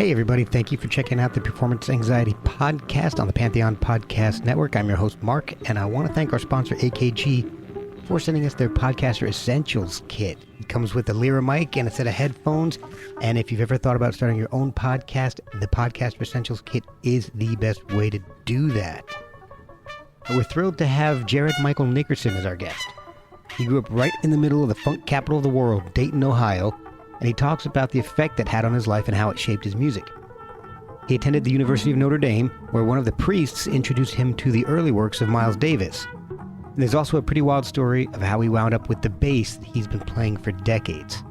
Hey everybody, thank you for checking out the Performance Anxiety Podcast on the Pantheon Podcast Network. I'm your host Mark, and I want to thank our sponsor AKG for sending us their Podcaster Essentials Kit. It comes with a Lyra mic and a set of headphones, and if you've ever thought about starting your own podcast, the Podcaster Essentials Kit is the best way to do that. We're thrilled to have Jared Michael Nickerson as our guest. He grew up right in the middle of the funk capital of the world, Dayton, Ohio, and he talks about the effect that had on his life and how it shaped his music. He attended the University of Notre Dame, where one of the priests introduced him to the early works of Miles Davis. And there's also a pretty wild story of how he wound up with the bass that he's been playing for decades.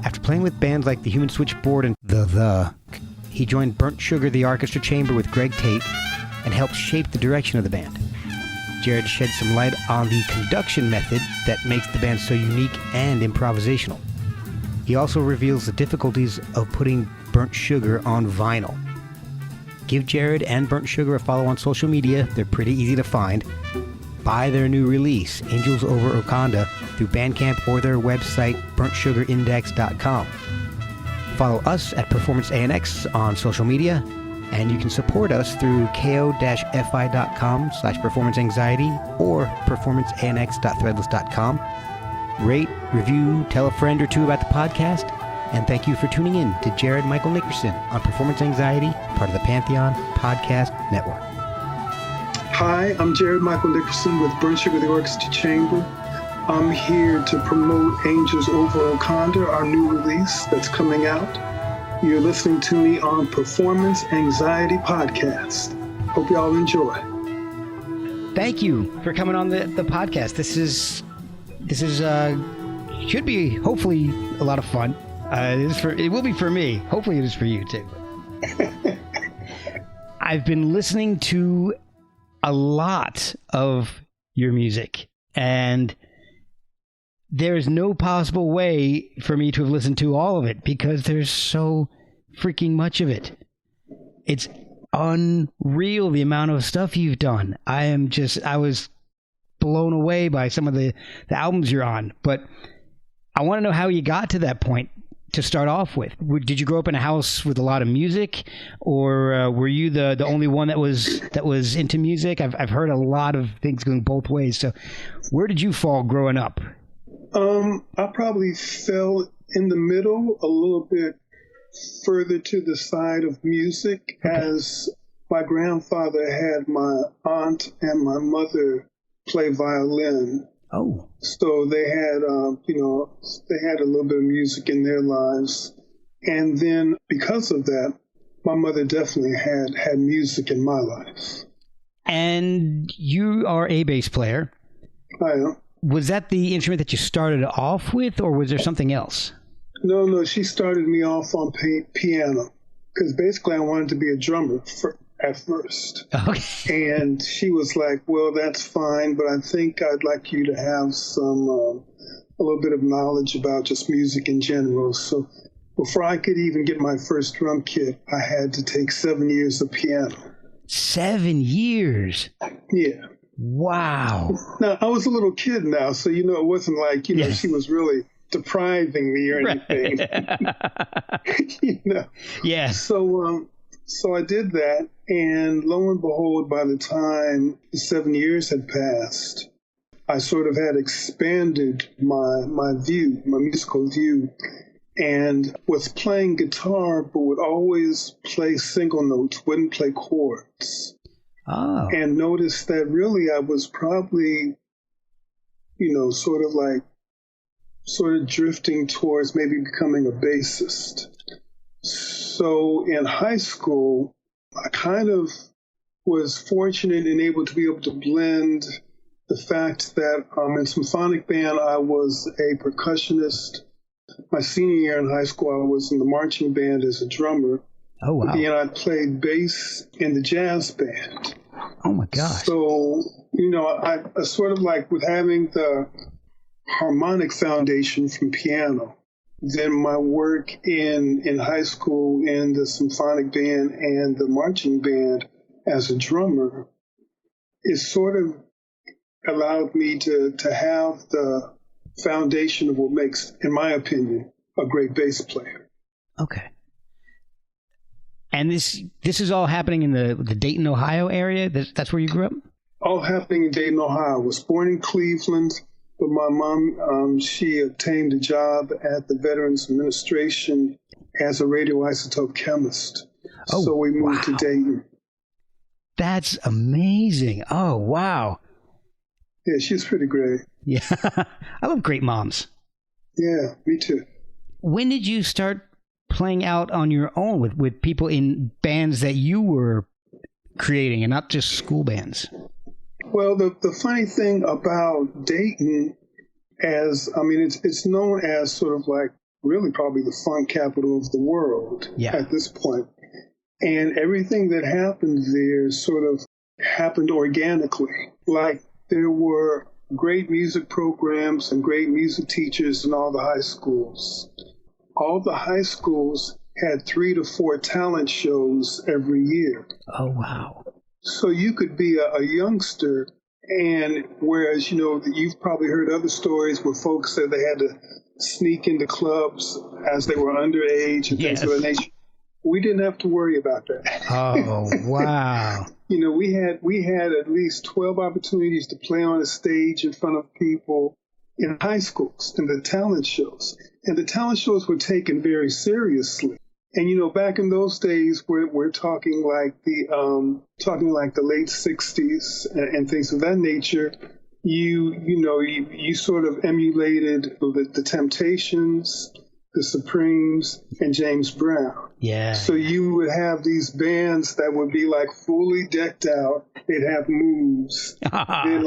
After playing with bands like the Human Switchboard and The, he joined Burnt Sugar the Arkestra Chamber with Greg Tate and helped shape the direction of the band. Jared shed some light on the conduction method that makes the band so unique and improvisational. He also reveals the difficulties of putting Burnt Sugar on vinyl. Give Jared and Burnt Sugar a follow on social media. They're pretty easy to find. Buy their new release, Angels Over Wakanda, through Bandcamp or their website, burntsugarindex.com. Follow us at Performance ANX on social media, and you can support us through ko-fi.com/performanceanxiety or performanceanx.threadless.com. Rate, review, tell a friend or two about the podcast, and thank you for tuning in to Jared Michael Nickerson on Performance Anxiety, part of the Pantheon Podcast Network. Hi, I'm Jared Michael Nickerson with Burnt Sugar the Arkestra Chamber. I'm here to promote Angels Over Wakanda, our new release that's coming out. You're listening to me on Performance Anxiety Podcast. Hope y'all enjoy. Thank you for coming on the podcast. This is should be hopefully a lot of fun. It will be for me. Hopefully it is for you too. I've been listening to a lot of your music, and there's no possible way for me to have listened to all of it because there's so freaking much of it. It's unreal the amount of stuff you've done. I was blown away by some of the albums you're on, but I want to know how you got to that point to start off with. Did you grow up in a house with a lot of music, or were you the only one that was into music? I've heard a lot of things going both ways. So where did you fall growing up? I probably fell in the middle, a little bit further to the side of music, as my grandfather had my aunt and my mother play violin. Oh. So they had, they had a little bit of music in their lives. And then because of that, my mother definitely had music in my life. And you are a bass player. I am. Was that the instrument that you started off with, or was there something else? No, she started me off on piano, because basically I wanted to be a drummer at first. Okay. And she was like, well, that's fine, but I think I'd like you to have a little bit of knowledge about just music in general. So before I could even get my first drum kit, I had to take 7 years of piano. 7 years? Yeah. Wow. Now, I was a little kid now, so, it wasn't like, she was really depriving me or anything. Yeah. So I did that, and lo and behold, by the time the 7 years had passed, I sort of had expanded my musical view, and was playing guitar, but would always play single notes, wouldn't play chords. Oh. And noticed that really I was probably, sort of drifting towards maybe becoming a bassist. So in high school, I kind of was fortunate and able to blend the fact that in symphonic band, I was a percussionist. My senior year in high school, I was in the marching band as a drummer. Oh, wow. And I played bass in the jazz band. Oh, my gosh. So, I sort of like with having the harmonic foundation from piano, then my work in high school in the symphonic band and the marching band as a drummer is sort of allowed me to have the foundation of what makes, in my opinion, a great bass player. Okay. And this is all happening in the Dayton, Ohio area? That's where you grew up? All happening in Dayton, Ohio. I was born in Cleveland, but my mom, she obtained a job at the Veterans Administration as a radioisotope chemist. Oh, so we moved to wow. Dayton. That's amazing. Oh, wow. Yeah, she's pretty great. Yeah. I love great moms. Yeah, me too. When did you start playing out on your own with people in bands that you were creating and not just school bands? Well, the funny thing about Dayton, it's known as sort of like really probably the funk capital of the world at this point. And everything that happened there sort of happened organically. Like there were great music programs and great music teachers in all the high schools. All the high schools had 3 to 4 talent shows every year. Oh, wow. So you could be a youngster, and whereas, you've probably heard other stories where folks said they had to sneak into clubs as they were underage and things of that nature. We didn't have to worry about that. Oh, wow. We had at least 12 opportunities to play on a stage in front of people in high schools in the talent shows. And the talent shows were taken very seriously. And back in those days, we're talking like the late '60s and things of that nature. You sort of emulated the Temptations, the Supremes, and James Brown. Yeah. So you would have these bands that would be like fully decked out. They'd have moves. Then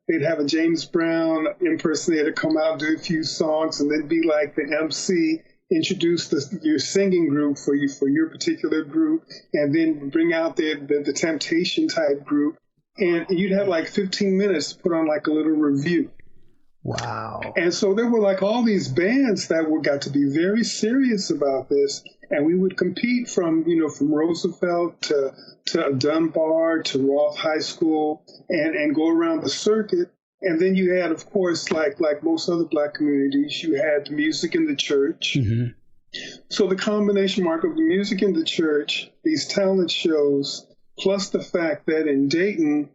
they'd have a James Brown impersonator come out, do a few songs, and then be like the MC, introduce your singing group for your particular group, and then bring out the Temptation type group. And you'd have like 15 minutes to put on like a little review. Wow. And so there were like all these bands that got to be very serious about this. And we would compete from Roosevelt to Dunbar to Roth High School and go around the circuit. And then you had, of course, like most other Black communities, you had music in the church. Mm-hmm. So the combination, Mark, of the music in the church, these talent shows, plus the fact that in Dayton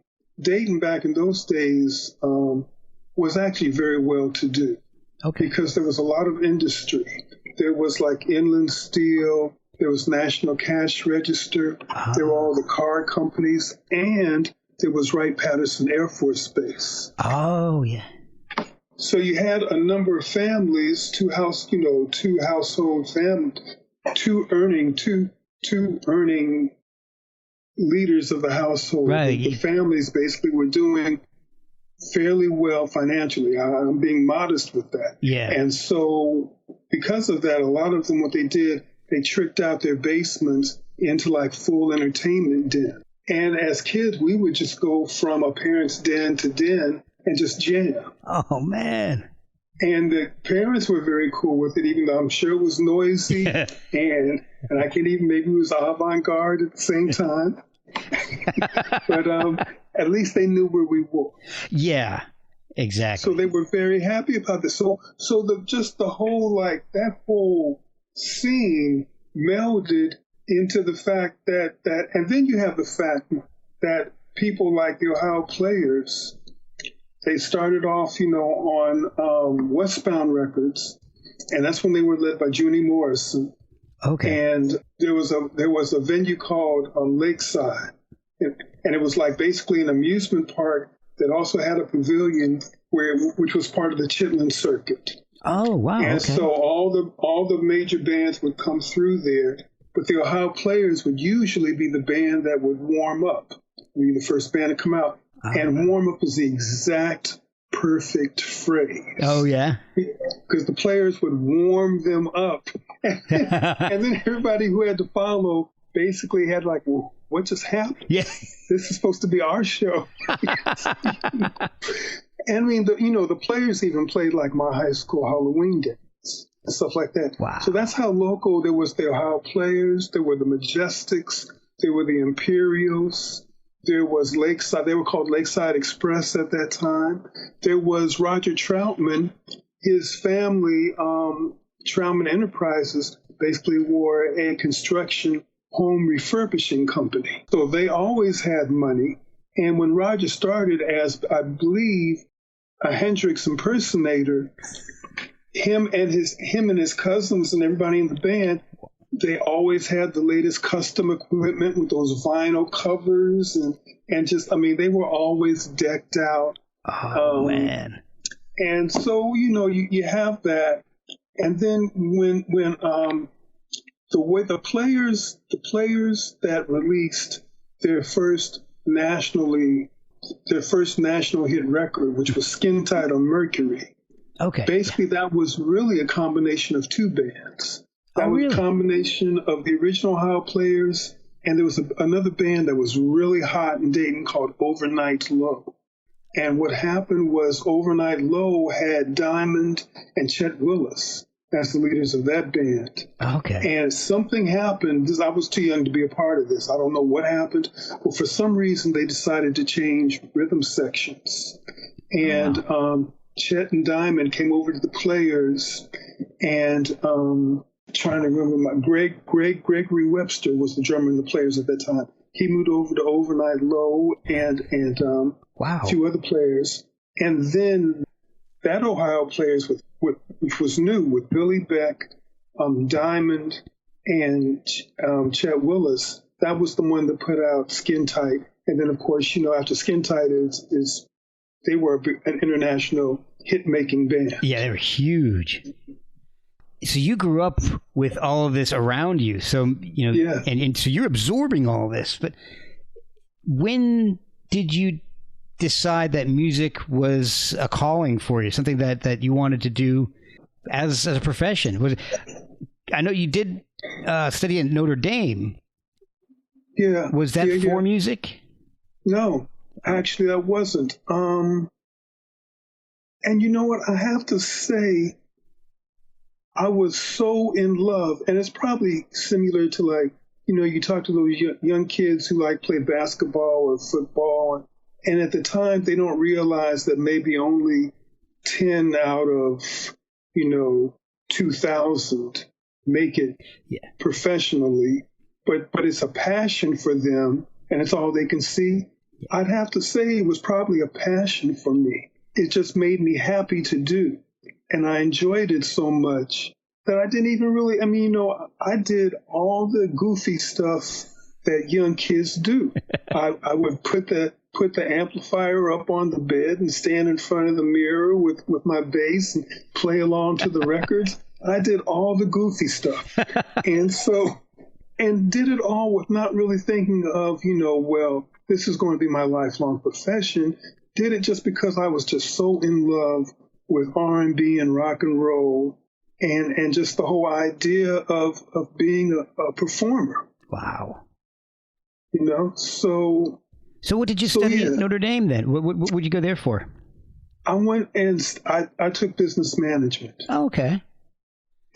back in those days was actually very well to do. Okay. Because there was a lot of industry. There was like Inland Steel, there was National Cash Register, there were all the car companies, and there was Wright-Patterson Air Force Base. Oh, yeah. So you had a number of families, two household families, two earning leaders of the household. Right. The families basically were doing fairly well financially. I'm being modest with that. Yeah. And so because of that, a lot of them, what they did, they tricked out their basements into like full entertainment den. And as kids, we would just go from a parent's den to den and just jam. Oh, man. And the parents were very cool with it, even though I'm sure it was noisy. and I can't even, maybe it was avant-garde at the same time. But at least they knew where we were. Yeah, exactly. So they were very happy about this. So the whole, like, that whole scene melded into the fact that and then you have the fact that people like the Ohio Players, they started off, on Westbound Records, and that's when they were led by Junie Morrison. Okay. And there was a venue called Lakeside, and it was like basically an amusement park that also had a pavilion which was part of the Chitlin Circuit. Oh, wow. And so all the major bands would come through there, but the Ohio Players would usually be the band that would warm up, be the first band to come out. And warm up is the exact perfect phrase. Oh, yeah? Because the Players would warm them up. And then everybody who had to follow basically had like, well, what just happened? Yeah. This is supposed to be our show. And I mean, the Players even played like my high school Halloween games and stuff like that. Wow. So that's how local. There was the Ohio Players, there were the Majestics, there were the Imperials, there was Lakeside. They were called Lakeside Express at that time. There was Roger Troutman. His family, Troutman Enterprises, basically were a construction home refurbishing company. So they always had money. And when Roger started as, I believe, a Hendrix impersonator, him and his cousins and everybody in the band, they always had the latest custom equipment with those vinyl covers and just, I mean, they were always decked out. Oh, man. And so, you have that. And then when the players that released their first national hit record, which was Skin Tight on Mercury. Okay. Basically, that was really a combination of two bands. That was a combination of the original Ohio Players, and there was another band that was really hot in Dayton called Overnight Low. And what happened was Overnight Low had Diamond and Chet Willis as the leaders of that band. Okay. And something happened. I was too young to be a part of this. I don't know what happened. But for some reason, they decided to change rhythm sections. And Chet and Diamond came over to the Players, and trying to remember, Gregory Webster was the drummer in the Players at that time. He moved over to Overnight Low and a few other players. And then that Ohio Players, which was new, with Billy Beck, Diamond, and Chet Willis, that was the one that put out Skin Tight. And then, of course, after Skin Tight they were an international hit-making band. Yeah, they were huge. So you grew up with all of this around you. So, and so you're absorbing all this. But when did you decide that music was a calling for you, something that you wanted to do as a profession? I know you did study at Notre Dame. Yeah. Was that for music? No, actually that wasn't. And you know what? I have to say, I was so in love, and it's probably similar to you talk to those young kids who play basketball or football, and at the time they don't realize that maybe only 10 out of 2,000 make it professionally, but it's a passion for them, and it's all they can see. I'd have to say it was probably a passion for me. It just made me happy to do. And I enjoyed it so much that I didn't even really, I did all the goofy stuff that young kids do. I would put the amplifier up on the bed and stand in front of the mirror with my bass and play along to the records. I did all the goofy stuff. And did it all with not really thinking of, this is going to be my lifelong profession. Did it just because I was just so in love with R&B and rock and roll and just the whole idea of being a performer. Wow. So what did you study at Notre Dame then? What would you go there for? I went and I took business management. Oh, okay.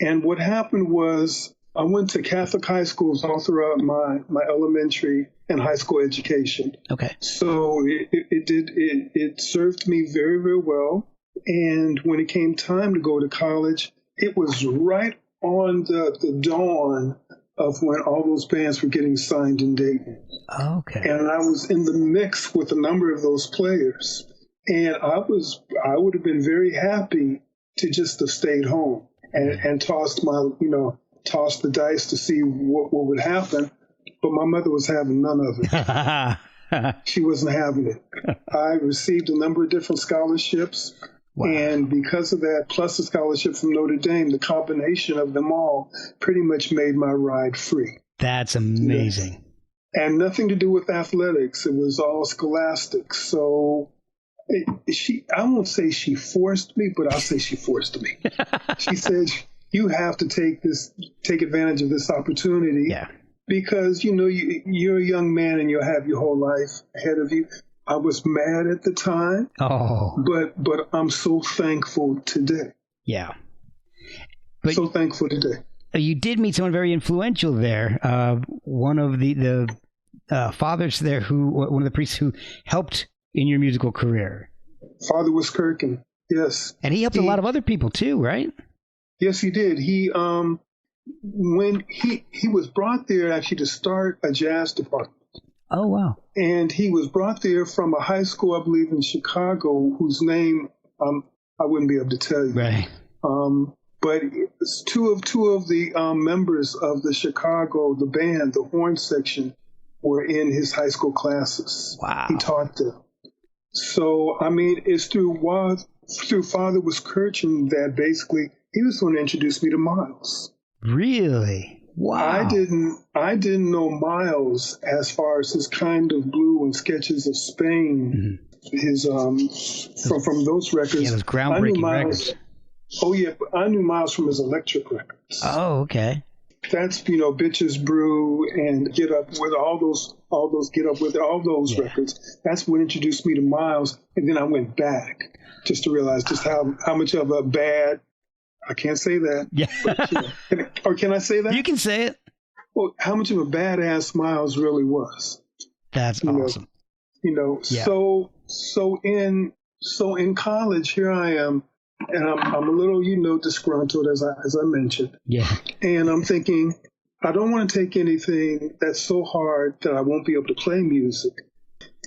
And what happened was I went to Catholic high schools all throughout my elementary and high school education. Okay. So it served me very, very well. And when it came time to go to college, it was right on the dawn of when all those bands were getting signed in Dayton. Okay. And I was in the mix with a number of those players. And I would have been very happy to just have stayed home and tossed the dice to see what would happen. But my mother was having none of it. She wasn't having it. I received a number of different scholarships. Wow. And because of that, plus a scholarship from Notre Dame, the combination of them all pretty much made my ride free. That's amazing. Yeah. And nothing to do with athletics. It was all scholastic. So I won't say she forced me, but I'll say she forced me. She said, you have to take advantage of this opportunity. Yeah. Because, you're a young man and you'll have your whole life ahead of you. I was mad at the time, but I'm so thankful today. Yeah. So thankful today. You did meet someone very influential there. One of the fathers there, one of the priests who helped in your musical career. Father was Kirkin, yes. And he helped a lot of other people too, right? Yes, he did. He when he was brought there actually to start a jazz department. Oh, wow. And he was brought there from a high school, I believe, in Chicago, whose name I wouldn't be able to tell you. Right. But it's two of the members of the Chicago, the band, the horn section, were in his high school classes. Wow. He taught them. So, I mean, it's through Father Wiskirchen that basically he was going to introduce me to Miles. Really? Wow. I didn't know Miles as far as his Kind of Blue and Sketches of Spain. Mm-hmm. His from those records. Yeah, those groundbreaking records. Oh yeah, but I knew Miles from his electric records. Oh, okay. That's Bitches Brew and Get Up with all those Get Up with all those records. That's what introduced me to Miles, and then I went back just to realize just how much of a bad. I can't say that. Yeah. But, or can I say that? You can say it. Well, how much of a badass Miles really was. That's awesome. Yeah. So in college, here I am, and I'm a little, disgruntled as I mentioned. Yeah. And I'm thinking, I don't want to take anything that's so hard that I won't be able to play music.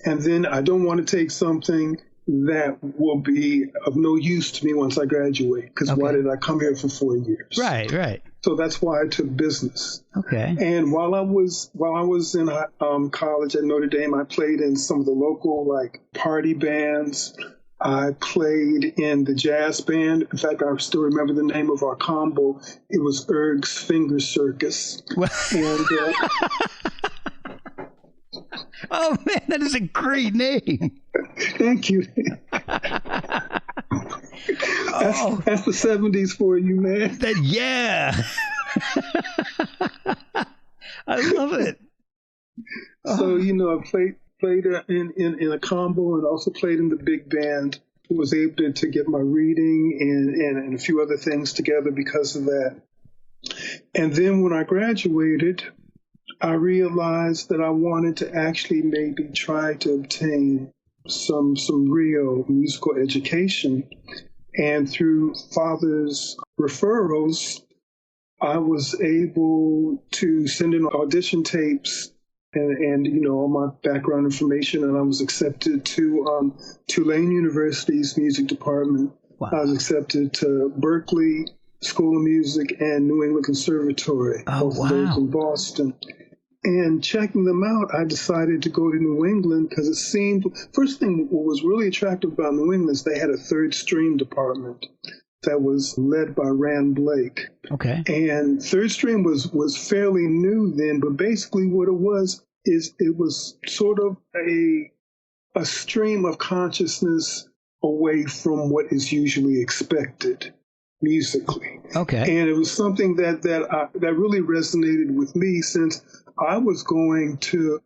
And then I don't want to take something that will be of no use to me once I graduate. Because why did I come here for 4 years? Right. So that's why I took business. Okay. And while I was in college at Notre Dame, I played in some of the local party bands. I played in the jazz band. In fact, I still remember the name of our combo. It was Erg's Finger Circus. And oh man, that is a great name. Thank you. That's the 70s for you, man. Yeah. I love it. So, I played in a combo and also played in the big band. I was able to get my reading and a few other things together because of that. And then when I graduated, I realized that I wanted to actually maybe try to obtain some real musical education. And through Father's referrals, I was able to send in audition tapes and all my background information, and I was accepted to Tulane University's music department. Wow. I was accepted to Berklee School of Music and New England Conservatory, both of those in Boston. And checking them out, I decided to go to New England because it seemed, first thing, what was really attractive about New England is they had a third stream department that was led by Rand Blake. Okay. And third stream was fairly new then, but basically what it was is it was sort of a stream of consciousness away from what is usually expected musically. Okay. And it was something that really resonated with me since I was going to,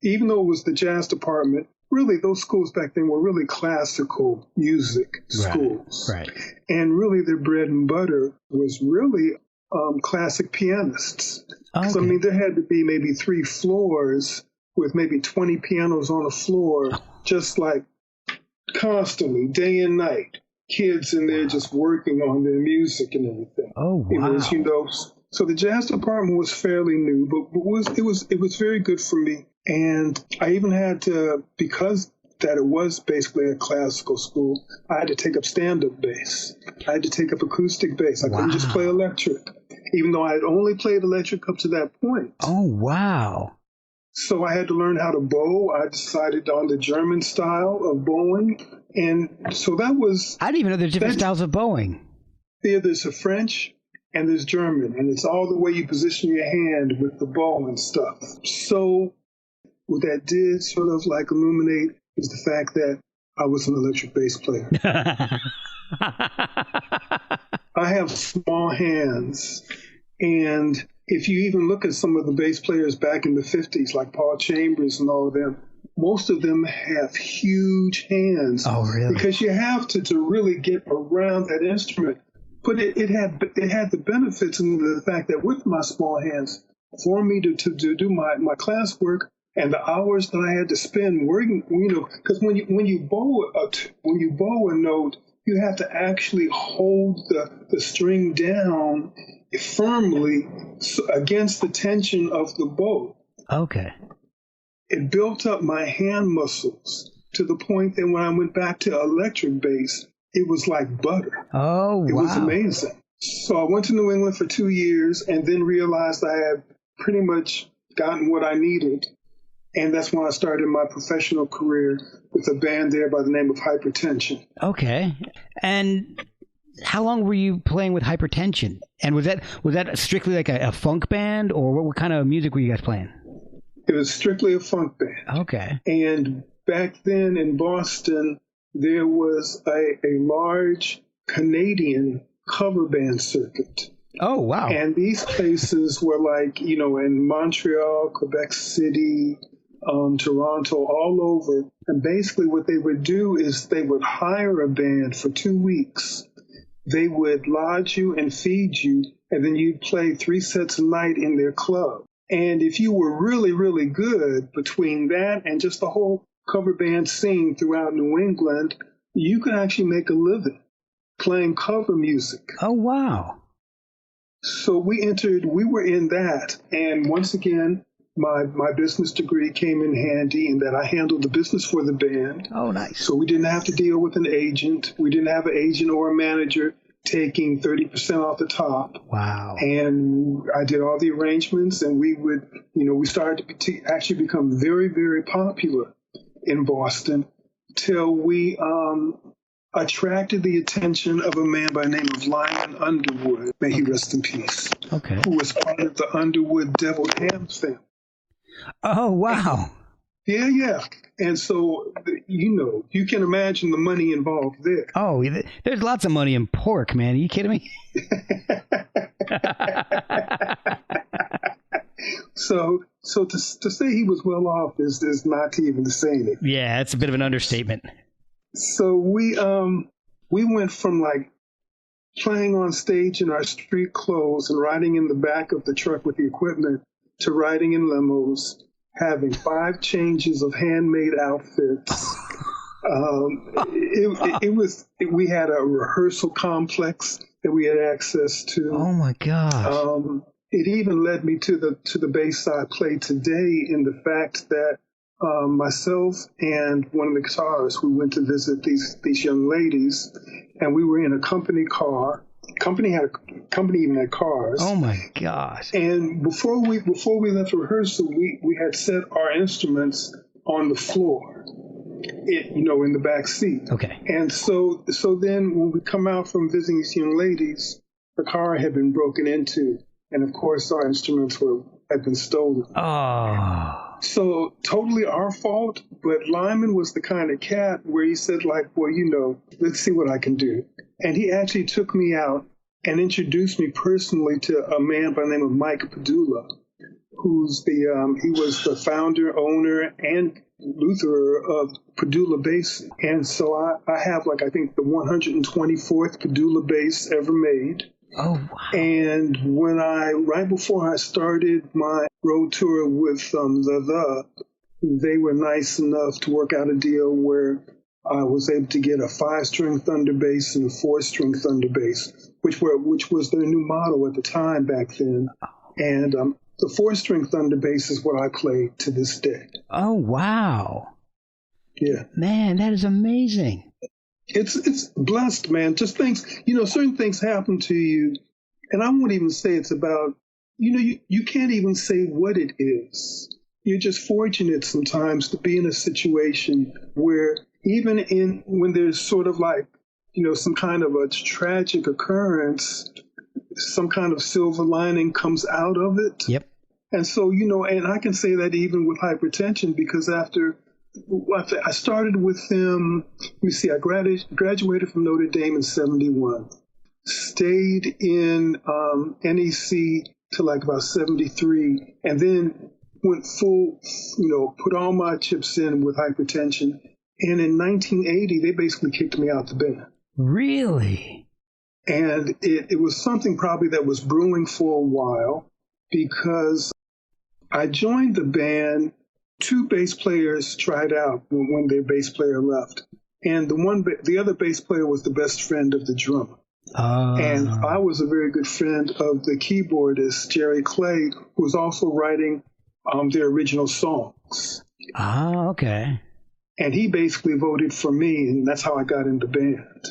even though it was the jazz department, really those schools back then were really classical music schools. Right. And really their bread and butter was really classic pianists. Okay. So, I mean, there had to be maybe 3 floors with maybe 20 pianos on the floor, just like constantly, day and night. Kids in there just working on their music and everything. Oh, wow. It was, so the jazz department was fairly new, but it was very good for me. And I even had to, because that it was basically a classical school, I had to take up stand-up bass. I had to take up acoustic bass. I couldn't just play electric, even though I had only played electric up to that point. Oh, wow. So I had to learn how to bow. I decided on the German style of bowing. And so that was... I didn't even know there's different styles of bowing. Yeah, there's a French and there's German. And it's all the way you position your hand with the bow and stuff. So what that did sort of illuminate is the fact that I was an electric bass player. I have small hands. And if you even look at some of the bass players back in the 50s, like Paul Chambers and all of them, most of them have huge hands. Oh, really? Because you have to really get around that instrument. But it had the benefits and the fact that with my small hands, for me to do my classwork and the hours that I had to spend working, because when you bow a note you have to actually hold the string down firmly against the tension of the bow. Okay. It built up my hand muscles to the point that when I went back to electric bass, it was like butter. Oh, wow. It was amazing. So I went to New England for 2 years and then realized I had pretty much gotten what I needed. And that's when I started my professional career with a band there by the name of Hypertension. Okay. And how long were you playing with Hypertension? And was that strictly like a funk band, or what kind of music were you guys playing? It was strictly a funk band. Okay. And back then in Boston, there was a large Canadian cover band circuit. Oh, wow. And these places were like, in Montreal, Quebec City, Toronto, all over. And basically what they would do is they would hire a band for 2 weeks. They would lodge you and feed you, and then you'd play 3 sets a night in their club. And if you were really, really good between that and just the whole cover band scene throughout New England, you could actually make a living playing cover music. Oh, wow. So we were in that. And once again, my business degree came in handy in that I handled the business for the band. Oh, nice. So we didn't have to deal with an agent. We didn't have an agent or a manager taking 30% off the top. Wow. And I did all the arrangements, and we would, we started to actually become very, very popular in Boston till we attracted the attention of a man by the name of Lyman Underwood, may he rest in peace, Okay. who was part of the Underwood Deviled Ham family. Oh, wow. Yeah. And so, you can imagine the money involved there. Oh, there's lots of money in pork, man. Are you kidding me? So to say he was well off is not even saying it. Yeah, it's a bit of an understatement. So we went from like playing on stage in our street clothes and riding in the back of the truck with the equipment to riding in limos, having 5 changes of handmade outfits. We had a rehearsal complex that we had access to. Oh my gosh. It even led me to the bass I play today, in the fact that myself and one of the guitarists, we went to visit these young ladies, and we were in a company car. Company even had cars. Oh my gosh. And before we left rehearsal, we had set our instruments on the floor, in the back seat. Okay. And so then when we come out from visiting these young ladies, the car had been broken into, and of course our instruments had been stolen. Oh. So totally our fault, but Lyman was the kind of cat where he said, like, well, let's see what I can do. And he actually took me out and introduced me personally to a man by the name of Mike Padula, who's he was the founder, owner, and lutherer of Padula bass. And so I have, like, I think the 124th Padula bass ever made. Oh, wow. And right before I started my road tour with they were nice enough to work out a deal where I was able to get a 5-string Thunder bass and a 4-string Thunder bass, which was their new model at the time back then. And the 4-string Thunder bass is what I play to this day. Oh, wow. Yeah. Man, that is amazing. It's blessed, man. Just things, certain things happen to you, and I won't even say it's about, you can't even say what it is. You're just fortunate sometimes to be in a situation where even when there's sort of like, some kind of a tragic occurrence, some kind of silver lining comes out of it. Yep. And so, and I can say that even with Hypertension, because after I started with them, I graduated from Notre Dame in 71, stayed in NEC till like about 73, and then went full, put all my chips in with Hypertension. And in 1980, they basically kicked me out the band. Really? And it was something probably that was brewing for a while, because I joined the band. 2 bass players tried out when their bass player left. And the other bass player was the best friend of the drummer. And I was a very good friend of the keyboardist, Jerry Clay, who was also writing their original songs. Ah, okay. And he basically voted for me, and that's how I got in the band.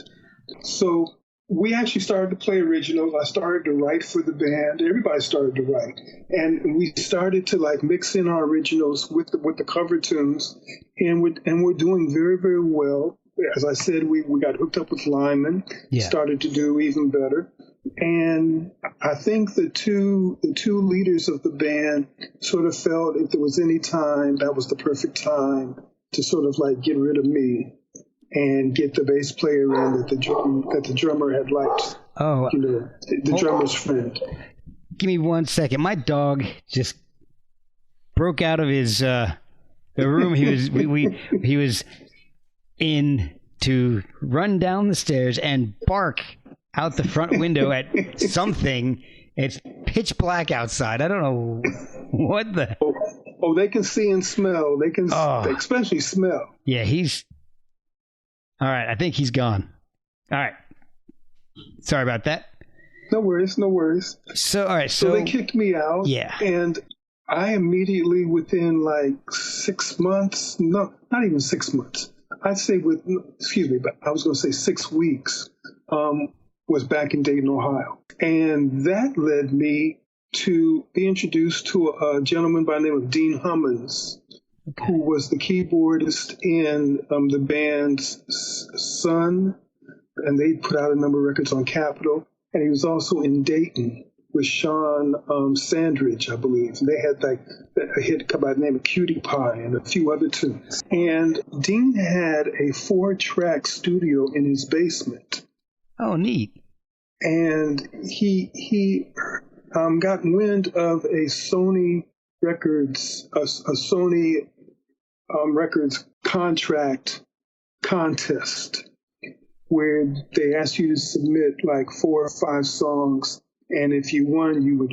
So we actually started to play originals. I started to write for the band. Everybody started to write. And we started to like mix in our originals with the cover tunes. And we're doing very, very well. As I said, we got hooked up with Lyman, started to do even better. And I think the two leaders of the band sort of felt if there was any time, that was the perfect time to sort of like get rid of me and get the bass player in that the drummer had liked. Oh, the drummer's friend. Give me 1 second. My dog just broke out of his the room he was in to run down the stairs and bark out the front window at something. It's pitch black outside. I don't know what the. Oh, they can see and smell. They can especially smell. Yeah, he's. All right, I think he's gone. All right. Sorry about that. No worries, no worries. So, all right. So they kicked me out. Yeah. And I immediately, within like 6 months, no, not even 6 months. I'd say but I was going to say 6 weeks, was back in Dayton, Ohio. And that led me to be introduced to a gentleman by the name of Dean Hummons, who was the keyboardist in the band's Sun, and they put out a number of records on Capitol. And he was also in Dayton with Sean Sandridge, I believe. And they had like a hit by the name of Cutie Pie and a few other tunes. And Dean had a 4-track studio in his basement. Oh, neat. And he got wind of a Sony Records, Records contract contest where they asked you to submit like 4 or 5 songs, and if you won, you would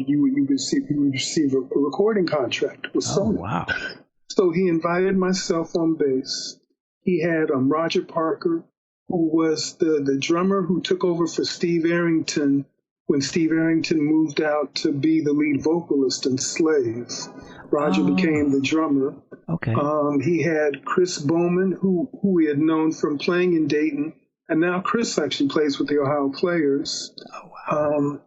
receive a recording contract with Sony. Oh, wow! So he invited myself on bass. He had Roger Parker, who was the drummer who took over for Steve Arrington when Steve Arrington moved out to be the lead vocalist in Slave. Roger became the drummer. Okay. He had Chris Bowman, who we had known from playing in Dayton, and now Chris actually plays with the Ohio Players. Oh, wow.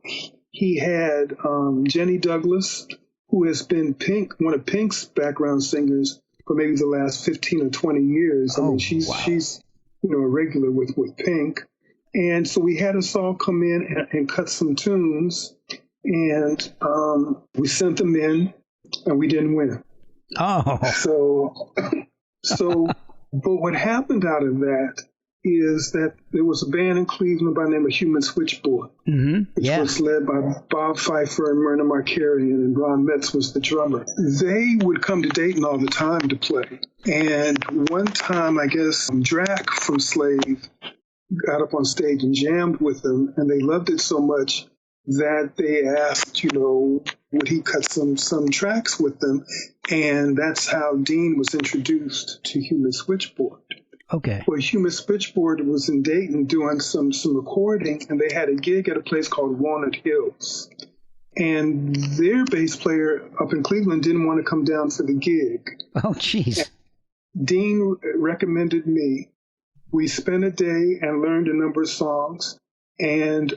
He had Jenny Douglas, who has been one of Pink's background singers for maybe the last 15 or 20 years. I mean, she's a regular with Pink. And so we had us all come in and cut some tunes, and we sent them in, and we didn't win. Oh. So, but what happened out of that is that there was a band in Cleveland by the name of Human Switchboard, which was led by Bob Pfeiffer and Myrna Markarian, and Ron Metz was the drummer. They would come to Dayton all the time to play. And one time, I guess, Drac from Slave got up on stage and jammed with them, and they loved it so much that they asked, would he cut some tracks with them? And that's how Dean was introduced to Human Switchboard. Okay. Well, Human Switchboard was in Dayton doing some recording, and they had a gig at a place called Walnut Hills. And their bass player up in Cleveland didn't want to come down for the gig. Oh, jeez. Dean recommended me. We spent a day and learned a number of songs. And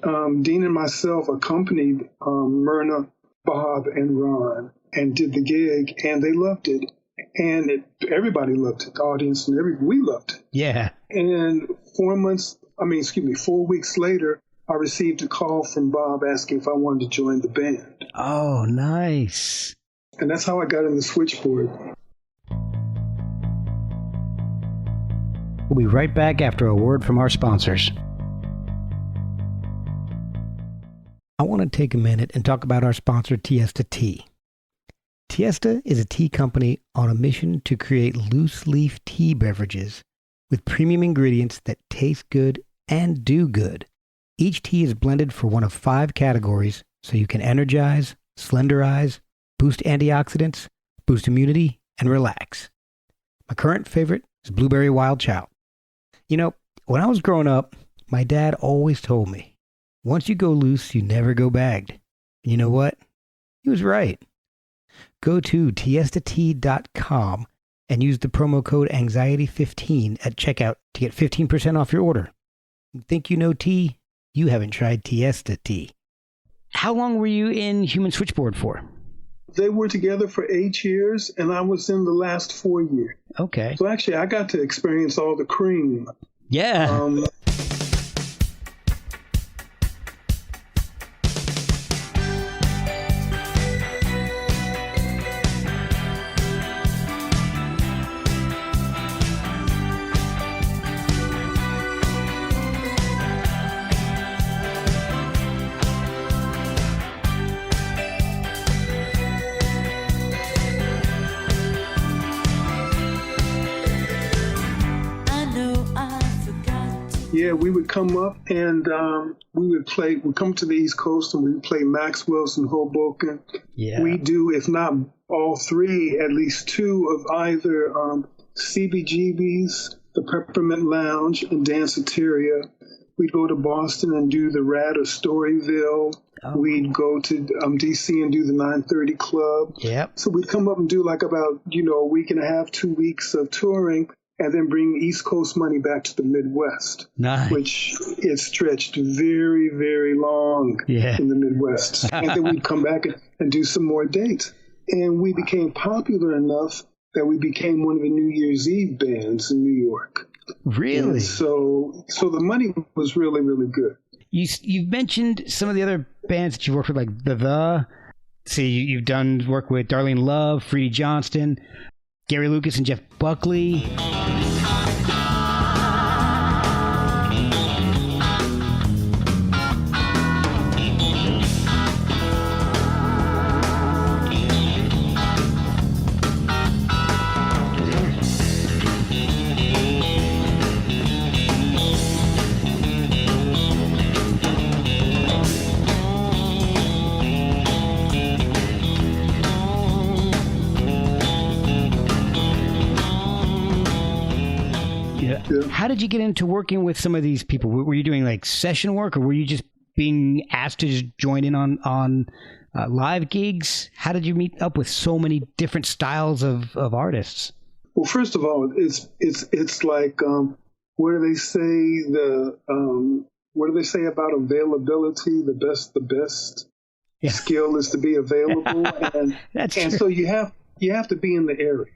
Dean and myself accompanied Myrna, Bob, and Ron and did the gig, and they loved it. And everybody loved it, the audience, and we loved it. Yeah. And 4 weeks later, I received a call from Bob asking if I wanted to join the band. Oh, nice. And that's how I got in the Switchboard. We'll be right back after a word from our sponsors. I want to take a minute and talk about our sponsor, Tiesta Tea. Tiesta is a tea company on a mission to create loose-leaf tea beverages with premium ingredients that taste good and do good. Each tea is blended for one of 5 categories, so you can energize, slenderize, boost antioxidants, boost immunity, and relax. My current favorite is Blueberry Wild Child. You know, when I was growing up, my dad always told me, once you go loose, you never go bagged. And you know what? He was right. Go to tiestatea.com and use the promo code anxiety15 at checkout to get 15% off your order. You think you know tea? You haven't tried Tiesta tea. How long were you in Human Switchboard for? They were together for 8 years, and I was in the last 4 years. Okay. So actually, I got to experience all the cream. Yeah. Yeah, we would come up and we'd come to the East Coast and we'd play Maxwell's in Hoboken. Yeah. We do, if not all three, at least two of either CBGB's, the Peppermint Lounge, and Danceteria. We'd go to Boston and do the Rad or Storyville. Oh. We'd go to DC and do the 930 Club. Yep. So we'd come up and do like about, a week and a half, 2 weeks of touring, and then bring East Coast money back to the Midwest. Nice. Which is stretched very, very long in the Midwest. And then we'd come back and do some more dates. And we became popular enough that we became one of the New Year's Eve bands in New York. Really? And so the money was really, really good. You mentioned some of the other bands that you worked with, like you've done work with Darlene Love, Freddie Johnston, Gary Lucas, and Jeff Buckley. How did you get into working with some of these people? Were you doing like session work, or were you just being asked to just join in on live gigs? How did you meet up with so many different styles of artists? Well, first of all, it's like what do they say about availability? The best skill is to be available, and so you have to be in the area.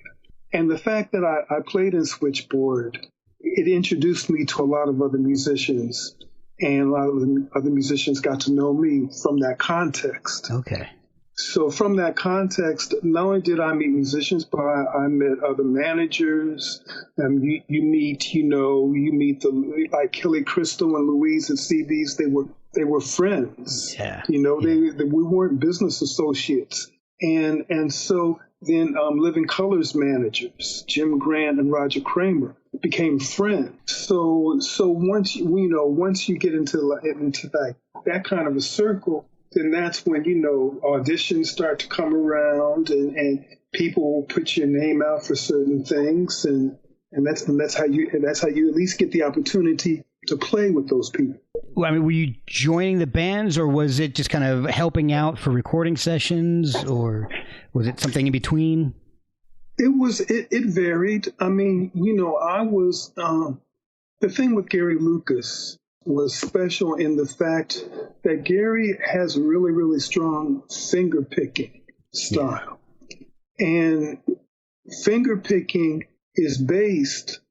And the fact that I played in Switchboard, it introduced me to a lot of other musicians, and a lot of the other musicians got to know me from that context. Okay. So from that context, not only did I meet musicians, but I met other managers. You meet the like Kelly Crystal and Louise at CB's. They were friends. Yeah. We weren't business associates, and so. Then Living Colors managers, Jim Grant and Roger Kramer, became friends. So once you get into that kind of a circle, then that's when auditions start to come around and people will put your name out for certain things, and that's how you at least get the opportunity to play with those people. Well, I mean, were you joining the bands, or was it just kind of helping out for recording sessions, or was it something in between? It varied. I mean, I was the thing with Gary Lucas was special in the fact that Gary has a really, really strong finger picking style, and finger picking is based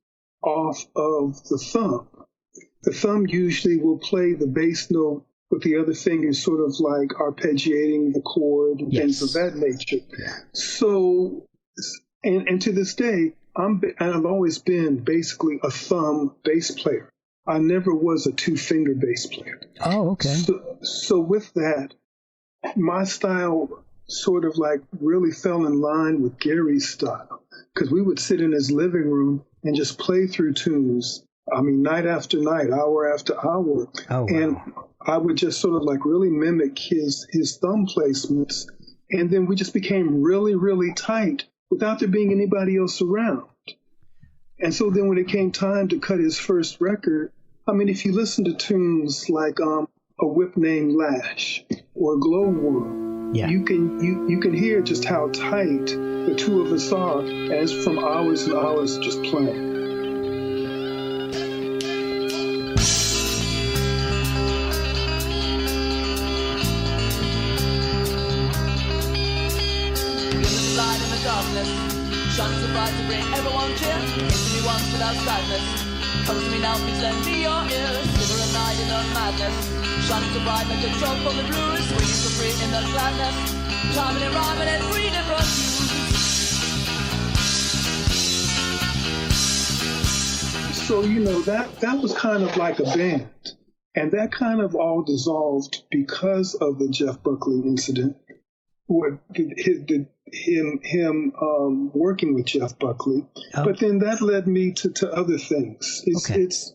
off of the thumb. The thumb usually will play the bass note with the other fingers sort of like arpeggiating the chord and things of that nature. Yeah. So, and to this day, I've always been basically a thumb bass player. I never was a two-finger bass player. Oh, okay. So with that, my style sort of like really fell in line with Gary's style, because we would sit in his living room and just play through tunes. I mean, night after night, hour after hour. Oh, wow. And I would just sort of like really mimic his thumb placements. And then we just became really, really tight without there being anybody else around. And so then when it came time to cut his first record, I mean, if you listen to tunes like A Whip Named Lash or Glowworm, Yeah. you can hear just how tight the two of us are as from hours and hours just playing. Shines so bright to bring everyone cheer. Into me once without sadness. Come to me now, please lend me your ears. Silver and night in the madness. Shining so bright like a drop from the blues. Swinging so free in the gladness. Charming and rhyming and reading from you. So, that was kind of like a band. And that kind of all dissolved because of the Jeff Buckley incident. Him working with Jeff Buckley, but then that led me to other things. It's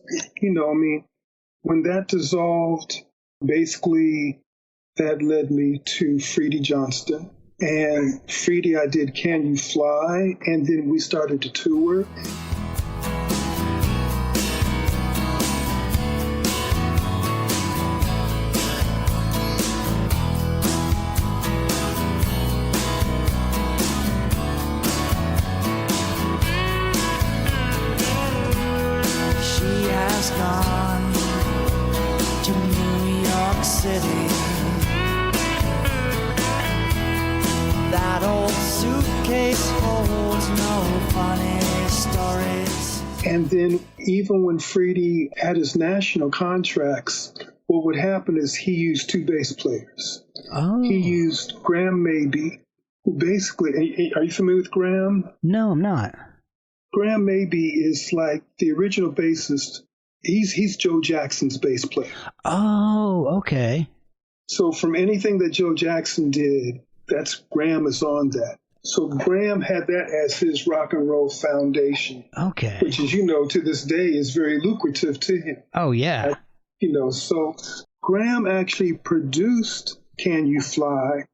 when that dissolved, basically that led me to Freddie Johnston, and Freddie, I did Can You Fly, and then we started to tour. Gone to New York City. That old suitcase holds no funny stories. And then even when Freddie had his national contracts, what would happen is he used two bass players. Oh. He used Graham Mabey, who basically, are you familiar with Graham? No, I'm not. Graham Mabey is like the original bassist. He's Joe Jackson's bass player. Oh, okay. So from anything that Joe Jackson did, Graham is on that. So Graham had that as his rock and roll foundation. Okay. Which, as you know, to this day is very lucrative to him. Oh, yeah. So Graham actually produced Can You Fly,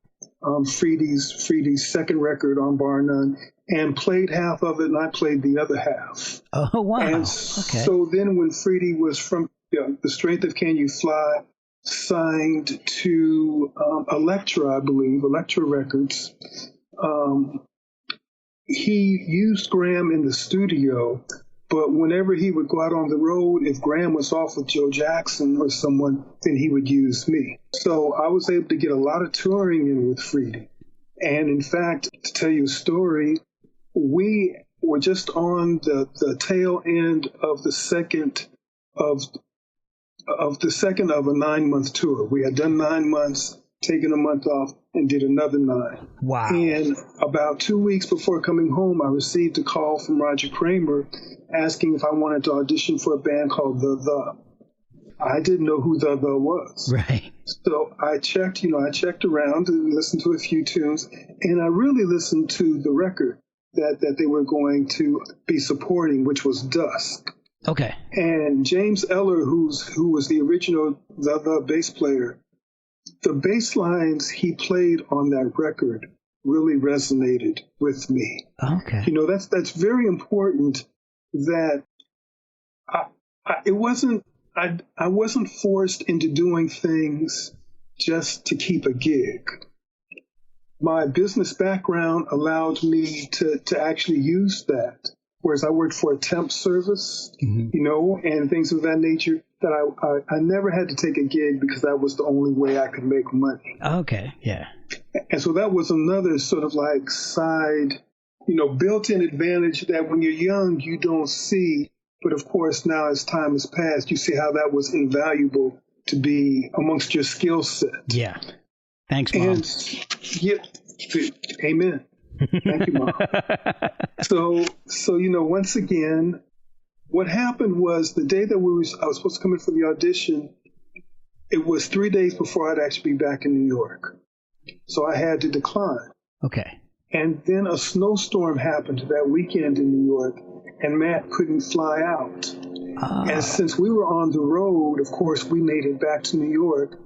Freddie's second record on Bar None, and played half of it, and I played the other half. Oh, wow. And Okay. so then when Freddie was from The Strength of Can You Fly, signed to Elektra, I believe, Elektra Records, he used Graham in the studio, but whenever he would go out on the road, if Graham was off with Joe Jackson or someone, then he would use me. So I was able to get a lot of touring in with Freddie. And in fact, to tell you a story, we were just on the tail end of the second of a 9-month tour. We had done 9 months, taken a month off, and did another 9. Wow. And about 2 weeks before coming home, I received a call from Roger Kramer asking if I wanted to audition for a band called The. I didn't know who The was. Right. So I checked around and listened to a few tunes, and I really listened to the record that they were going to be supporting, which was Dusk. Okay. And James Eller, who was the original The bass player, the bass lines he played on that record really resonated with me. Okay. That's very important. That I wasn't forced into doing things just to keep a gig. My business background allowed me to actually use that. Whereas I worked for a temp service, and things of that nature, that I never had to take a gig because that was the only way I could make money. Okay, yeah. And so that was another sort of like side, built-in advantage that when you're young, you don't see. But of course, now as time has passed, you see how that was invaluable to be amongst your skill set. Yeah. Thanks, Mom. And amen. Thank you, Mom. So once again, what happened was the day that I was supposed to come in for the audition, it was 3 days before I'd actually be back in New York. So I had to decline. Okay. And then a snowstorm happened that weekend in New York, and Matt couldn't fly out. And since we were on the road, of course, we made it back to New York.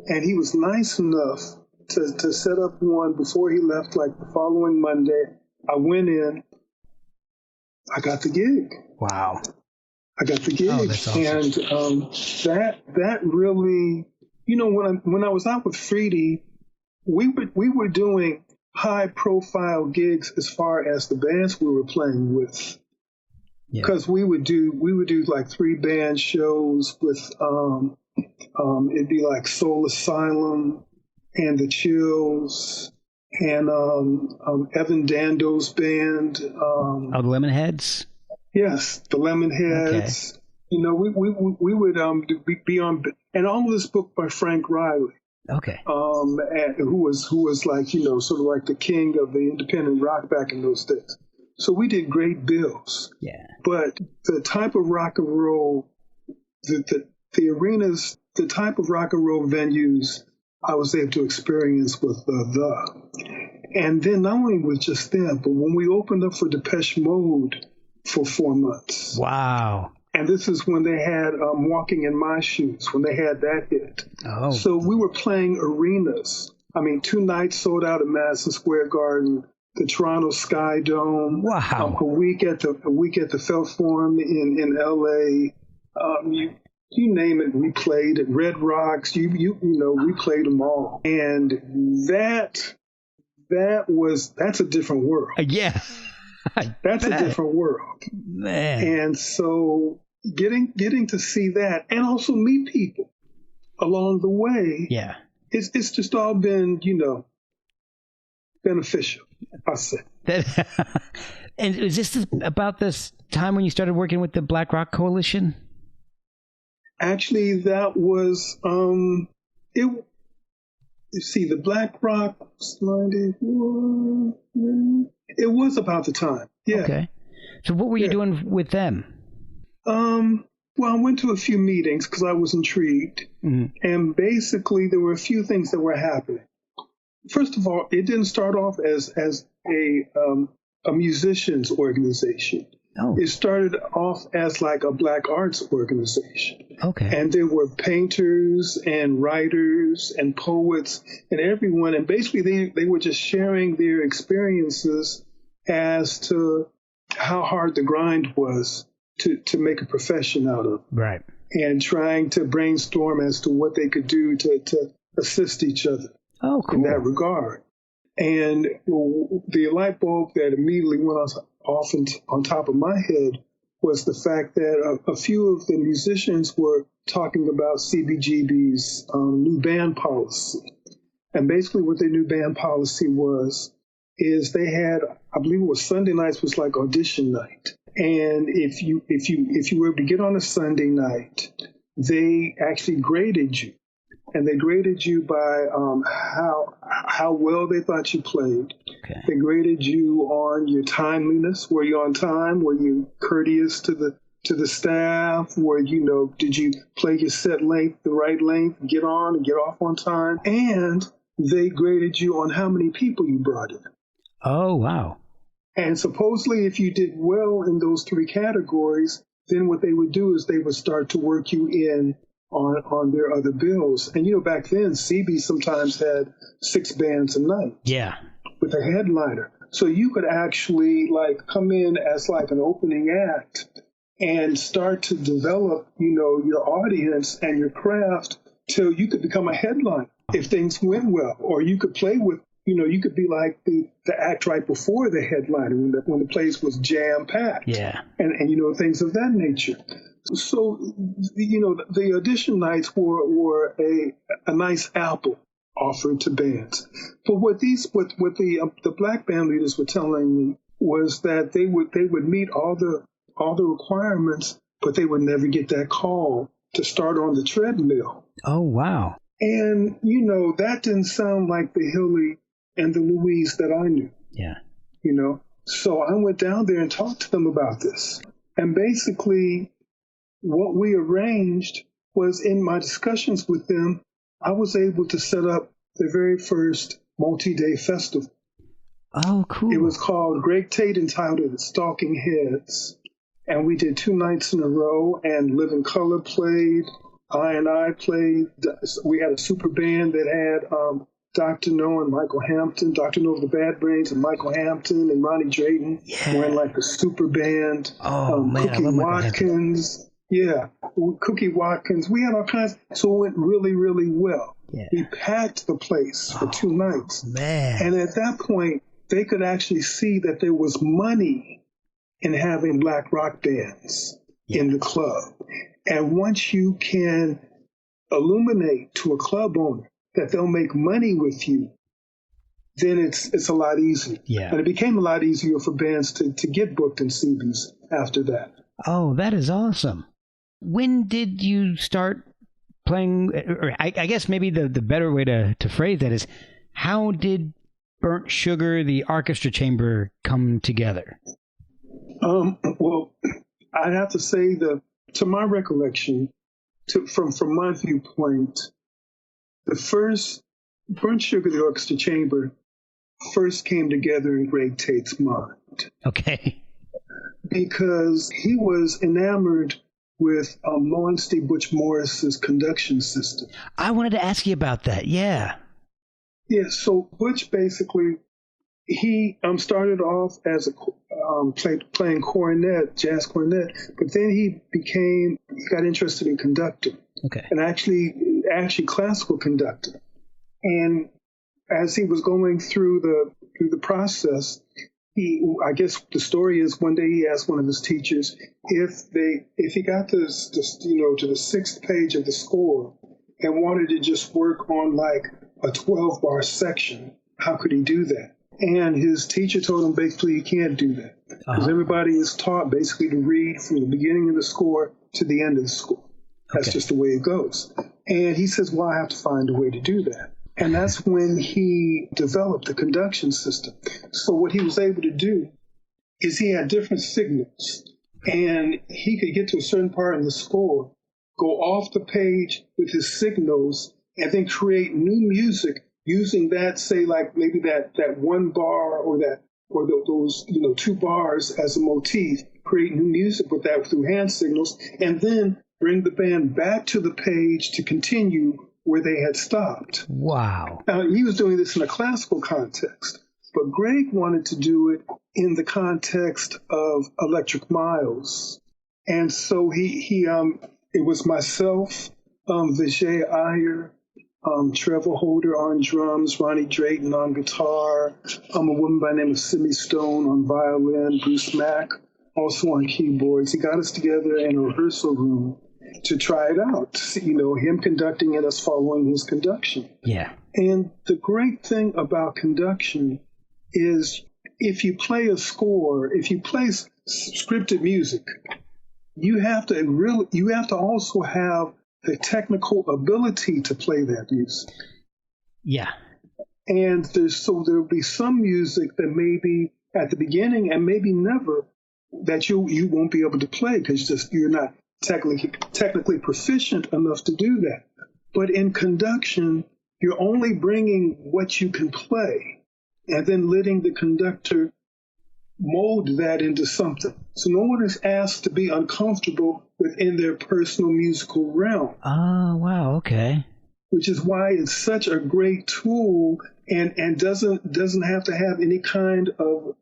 And he was nice enough to set up one before he left, like the following Monday. I went in, I got the gig. Wow. I got the gig. Oh, that's awesome. And that really, when I was out with Freedy, we were doing high profile gigs as far as the bands we were playing with. Because we would do like 3 band shows with it'd be like Soul Asylum and the Chills and Evan Dando's band. The Lemonheads? Yes, the Lemonheads. Okay. We would be on, and all of this book by Frank Riley. Okay. Who was like, sort of like the king of the independent rock back in those days. So we did great bills. Yeah. But the type of rock and roll, the arenas, the type of rock and roll venues I was able to experience with and then not only with just them, but when we opened up for Depeche Mode for 4 months. Wow. And this is when they had Walking in My Shoes, when they had that hit. Oh. So we were playing arenas. I mean, 2 nights sold out at Madison Square Garden, the Toronto Sky Dome. Wow. A week at the Felt Forum in LA. You name it, we played at Red Rocks. We played them all. And that's a different world. Yeah. That's a different world. Man. And so getting to see that and also meet people along the way. Yeah. It's just all been, beneficial, I say. And is this about this time when you started working with the Black Rock Coalition? Actually, that was you see, the Black Rock it was about the time. Yeah. Okay. So what were you doing with them? Well, I went to a few meetings because I was intrigued. Mm-hmm. And basically there were a few things that were happening. First of all, it didn't start off as a musicians organization. Oh. It started off as like a Black arts organization. Okay. And there were painters and writers and poets and everyone. And basically they were just sharing their experiences as to how hard the grind was to make a profession out of. Right. And trying to brainstorm as to what they could do to assist each other. Oh, cool. In that regard. And the light bulb that immediately went off on top of my head was the fact that a few of the musicians were talking about CBGB's new band policy. And basically what their new band policy is they had, I believe it was Sunday nights was like audition night. And if you were able to get on a Sunday night, they actually graded you. And they graded you by how well they thought you played. Okay. They graded you on your timeliness. Were you on time? Were you courteous to the staff? Did you play your set length, the right length, get on and get off on time? And they graded you on how many people you brought in. Oh, wow. And supposedly if you did well in those 3 categories, then what they would do is they would start to work you in on their other bills. And, back then, CB sometimes had 6 bands a night. Yeah. With a headliner. So you could actually, come in as, an opening act and start to develop, your audience and your craft till you could become a headliner if things went well. Or you could play with, you could be like the act right before the headliner when the place was jam-packed. Yeah. And things of that nature. So, the audition nights were a nice apple offered to bands. But what the Black band leaders were telling me was that they would meet all the requirements, but they would never get that call to start on the treadmill. Oh, wow. And, that didn't sound like the Hilly and the Louise that I knew. Yeah. So I went down there and talked to them about this. And basically, what we arranged was in my discussions with them, I was able to set up the very first multi-day festival. Oh, cool. It was called Greg Tate entitled Stalking Heads. And we did 2 nights in a row, and Living Color played, I played. We had a super band that had Dr. No and Michael Hampton, Dr. No of the Bad Brains and Michael Hampton and Ronnie Drayton were in like the super band. Oh, man, I love Michael Watkins. Yeah, Cookie Watkins. We had all kinds. So it went really, really well. Yeah. We packed the place for 2 nights. Man. And at that point, they could actually see that there was money in having black rock bands in the club. And once you can illuminate to a club owner that they'll make money with you, then it's a lot easier. Yeah. And it became a lot easier for bands to get booked in CBs after that. Oh, that is awesome. When did you start playing, or I guess maybe the better way to phrase that is, how did Burnt Sugar, the orchestra chamber, come together? Well, I'd have to say that, to my recollection, from my viewpoint, the first Burnt Sugar, the orchestra chamber, first came together in Greg Tate's mind. Okay. Because he was enamored with Lawrence D. Butch Morris's conduction system. I wanted to ask you about that. Yeah. Yeah, so Butch basically, he started off as playing cornet, jazz cornet, but then he got interested in conducting. Okay. And actually classical conducting. And as he was going through the process, I guess the story is one day he asked one of his teachers if he got to the 6th page of the score and wanted to just work on like a 12-bar section, how could he do that? And his teacher told him basically he can't do that because everybody is taught basically to read from the beginning of the score to the end of the score. That's just the way it goes. And he says, well, I have to find a way to do that. And that's when he developed the conduction system. So what he was able to do is he had different signals, and he could get to a certain part in the score, go off the page with his signals, and then create new music using that, say, like maybe that 1 bar or those 2 bars as a motif, create new music with that through hand signals, and then bring the band back to the page to continue where they had stopped. Wow. Now, he was doing this in a classical context, but Greg wanted to do it in the context of Electric Miles. And so it was myself, Vijay Iyer, Trevor Holder on drums, Ronnie Drayton on guitar, a woman by the name of Simi Stone on violin, Bruce Mack also on keyboards. He got us together in a rehearsal room to try it out, him conducting and us following his conduction. Yeah. And the great thing about conduction is if you play a score, if you play scripted music, you have to also have the technical ability to play that music. Yeah. And there'll be some music that maybe at the beginning and maybe never that you won't be able to play because you're not technically proficient enough to do that. But in conduction, you're only bringing what you can play and then letting the conductor mold that into something. So no one is asked to be uncomfortable within their personal musical realm. Oh, wow. Okay. Which is why it's such a great tool and doesn't have to have any kind of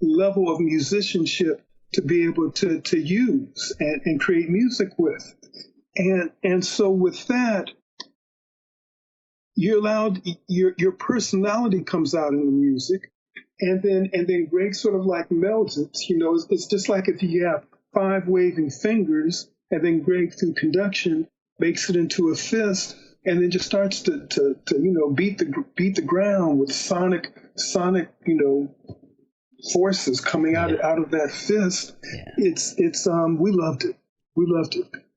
level of musicianship to be able to use and create music with. And so with that, you're allowed, your personality comes out in the music, and then Greg sort of like melds it. It's just like if you have 5 waving fingers, and then Greg through conduction makes it into a fist, and then just starts to beat the ground with sonic forces coming out of that fist. Yeah. We loved it.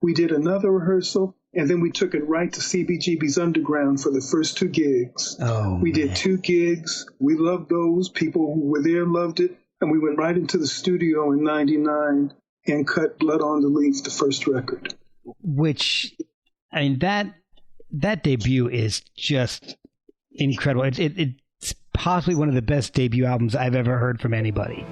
We did another rehearsal, and then we took it right to CBGB's Underground for the first 2 gigs. We did 2 gigs. We loved those. People who were there loved it, and we went right into the studio in '99 and cut Blood on the Leaf, the first record. Which, I mean, that debut is just incredible. It's possibly one of the best debut albums I've ever heard from anybody.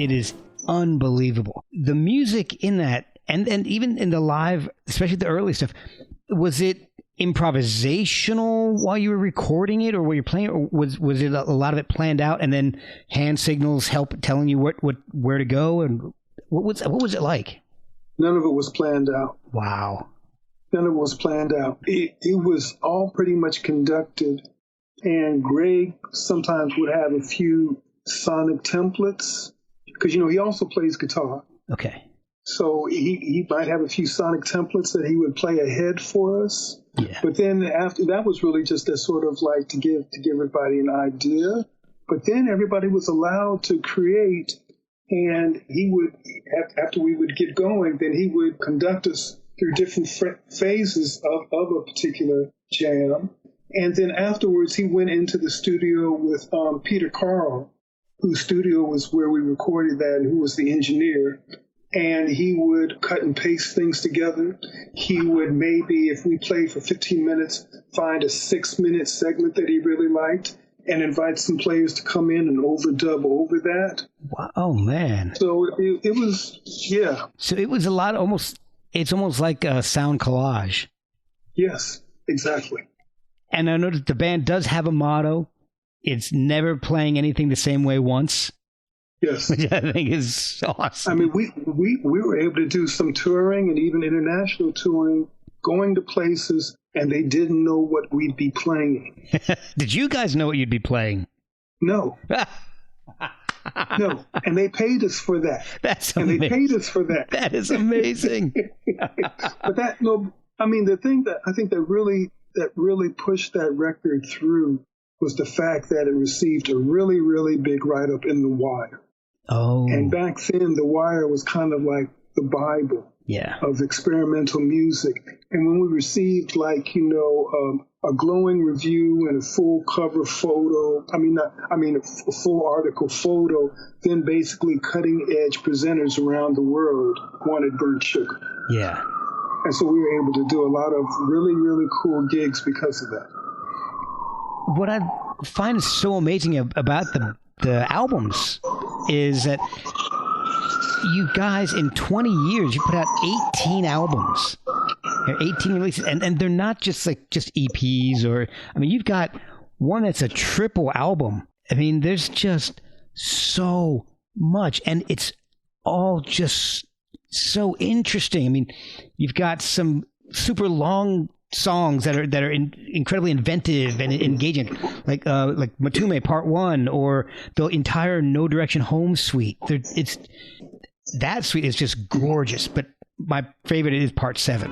It is unbelievable. The music in that, and even in the live, especially the early stuff, was it improvisational while you were recording it, or were you playing, or was it a lot of it planned out, and then hand signals help telling you where to go, and what was it like? None of it was planned out. Wow. None of it was planned out. It was all pretty much conducted, and Greg sometimes would have a few sonic templates because he also plays guitar. Okay. So he might have a few sonic templates that he would play ahead for us. Yeah. But then after that was really just a sort of like to give everybody an idea. But then everybody was allowed to create, and he would, after we would get going, then he would conduct us through different phases of a particular jam. And then afterwards, he went into the studio with Peter Carl, whose studio was where we recorded that, and who was the engineer. And he would cut and paste things together. He would maybe, if we played for 15 minutes, find a 6-minute segment that he really liked and invite some players to come in and overdub over that. Wow. Oh, man. So it was, yeah. So it was a lot, it's almost like a sound collage. Yes, exactly. And I noticed the band does have a motto. It's never playing anything the same way once. Yes. Which I think is awesome. I mean, we were able to do some touring and even international touring, going to places, and they didn't know what we'd be playing. Did you guys know what you'd be playing? No. No. And they paid us for that. That's amazing. And they paid us for that. That is amazing. But the thing that I think that really pushed that record through was the fact that it received a really, really big write-up in The Wire. Oh. And back then, The Wire was kind of like the Bible of experimental music. And when we received a glowing review and a full cover photo, a full article photo, then basically cutting edge presenters around the world wanted Burnt Sugar. Yeah. And so we were able to do a lot of really, really cool gigs because of that. What I find is so amazing about the albums is that you guys, in 20 years, you put out 18 albums, 18 releases, and they're not just EPs you've got one that's a triple album. I mean, there's just so much, and it's all just so interesting. I mean, you've got some super long songs that are incredibly inventive and engaging, like Matume Part 1 or the entire No Direction Home suite. That suite is just gorgeous, but my favorite is Part 7.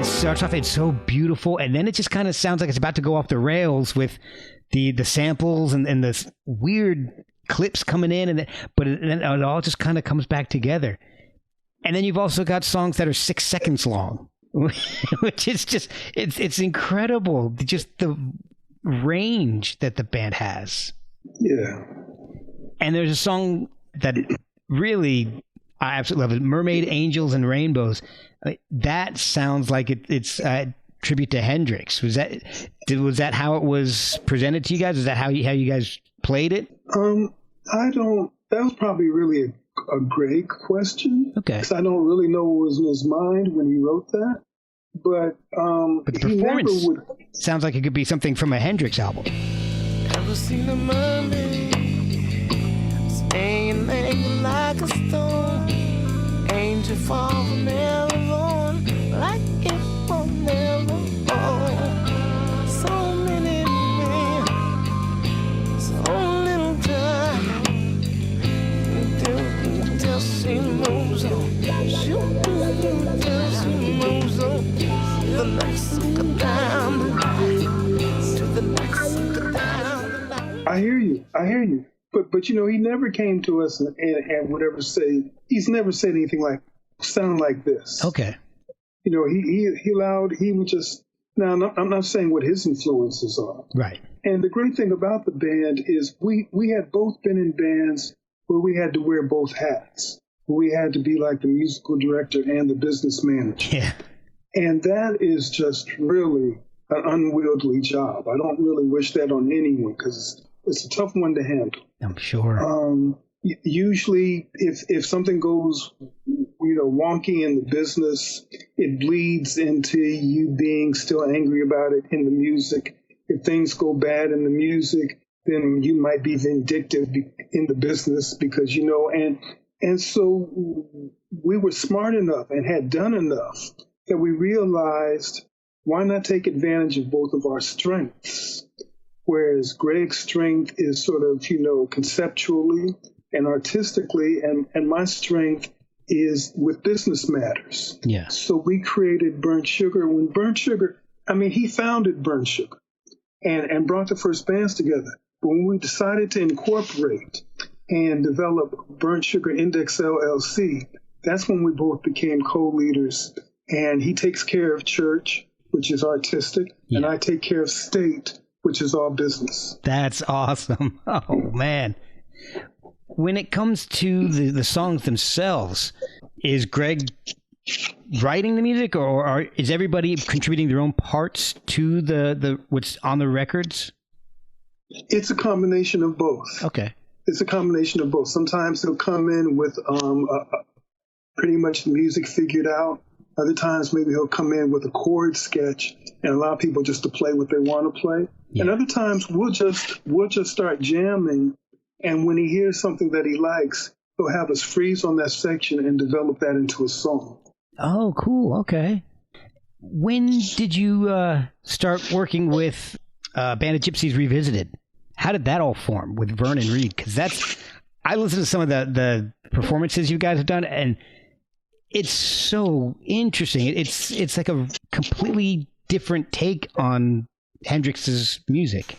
Starts off, it's so beautiful, and then it just kind of sounds like it's about to go off the rails with the samples and the weird clips coming in, but then it all just kind of comes back together. And then you've also got songs that are 6 seconds long, which is just it's incredible, just the range that the band has. Yeah. And there's a song that really I absolutely love, it, Mermaid, Angels, and Rainbows. That sounds like it's a tribute to Hendrix. Was that how it was presented to you guys? Is that how you guys played it? That was probably really a great question. Okay. Because I don't really know what was in his mind when he wrote that. But the performance sounds like it could be something from a Hendrix album. Ever seen a mermaid staying there like a stone? Angel fall from heaven like it will never fall. So many men, so little time. Till she moves on, till she moves on. The next go down the line, to the next go down the line. I hear you. But you know, he never came to us and would ever say, he's never said anything like, sound like this. Okay. You know, he would just, now I'm not saying what his influences are. Right. And the great thing about the band is we had both been in bands where we had to wear both hats. We had to be like the musical director and the business manager. Yeah. And that is just really an unwieldy job. I don't really wish that on anyone because it's a tough one to handle. I'm sure. Usually, if something goes, you know, wonky in the business, it bleeds into you being still angry about it in the music. If things go bad in the music, then you might be vindictive in the business because, you know, and so we were smart enough and had done enough that we realized, why not take advantage of both of our strengths? Whereas Greg's strength is sort of, you know, conceptually and artistically, and my strength is with business matters. Yeah. So we created Burnt Sugar. When Burnt Sugar, I mean, he founded Burnt Sugar and brought the first bands together. But when we decided to incorporate and develop Burnt Sugar Index LLC, that's when we both became co-leaders. And he takes care of church, which is artistic, and I take care of state, which is all business. That's awesome. Oh, man. When it comes to the songs themselves, is Greg writing the music, or is everybody contributing their own parts to the what's on the records? It's a combination of both. Okay. It's a combination of both. Sometimes they'll come in with pretty much the music figured out. Other times maybe he'll come in with a chord sketch and allow people just to play what they want to play. Yeah. And other times we'll just start jamming, and when he hears something that he likes, he'll have us freeze on that section and develop that into a song. Oh, cool. Okay. When did you start working with Band of Gypsies Revisited? How did that all form with Vernon Reid? Because I listened to some of the performances you guys have done, and it's so interesting. It's like a completely different take on Hendrix's music.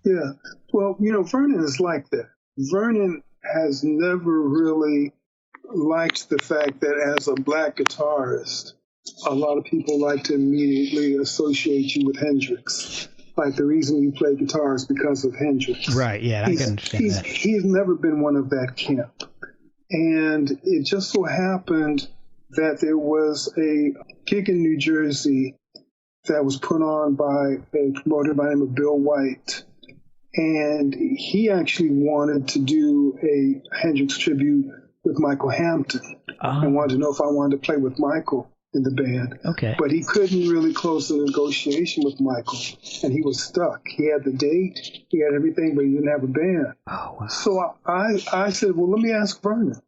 Yeah. Well, you know, Vernon is like that. Vernon has never really liked the fact that as a black guitarist, a lot of people like to immediately associate you with Hendrix. Like the reason you play guitar is because of Hendrix. Right, yeah, I can understand that. He's never been one of that camp. And it just so happened that there was a gig in New Jersey that was put on by a promoter by the name of Bill White. And he actually wanted to do a Hendrix tribute with Michael Hampton and wanted to know if I wanted to play with Michael in the band. Okay. But he couldn't really close the negotiation with Michael, and he was stuck. He had the date, he had everything, but he didn't have a band. Oh, wow. So I said, well, let me ask Vernon.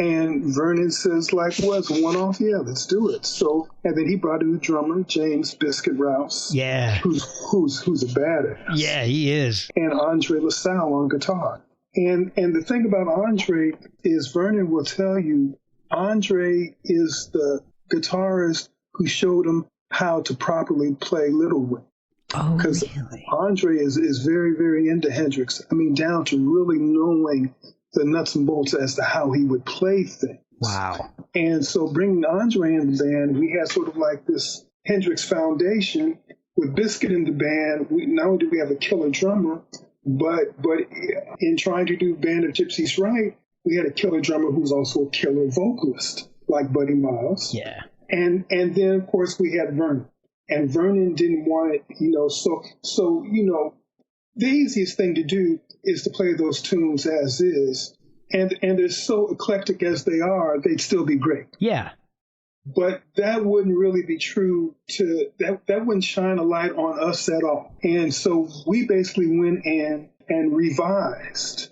And Vernon says, like, well, it's a one-off. Yeah, let's do it. So, and then he brought in the drummer, James Biscuit Rouse. Yeah. Who's a badass. Yeah, he is. And Andre LaSalle on guitar. And the thing about Andre is Vernon will tell you, Andre is the guitarist who showed him how to properly play Little Wing. Oh, because really? Andre is very, very into Hendrix. I mean, down to really knowing the nuts and bolts as to how he would play things. Wow. And so bringing Andre in the band, we had sort of like this Hendrix foundation. With Biscuit in the band, not only do we have a killer drummer, but in trying to do Band of Gypsies right, we had a killer drummer who's also a killer vocalist, like Buddy Miles. Yeah. And then of course we had Vernon, and Vernon didn't want it, so the easiest thing to do is to play those tunes as is, and they're so eclectic as they are, they'd still be great. Yeah. But that wouldn't really be true that wouldn't shine a light on us at all. And so we basically went in and revised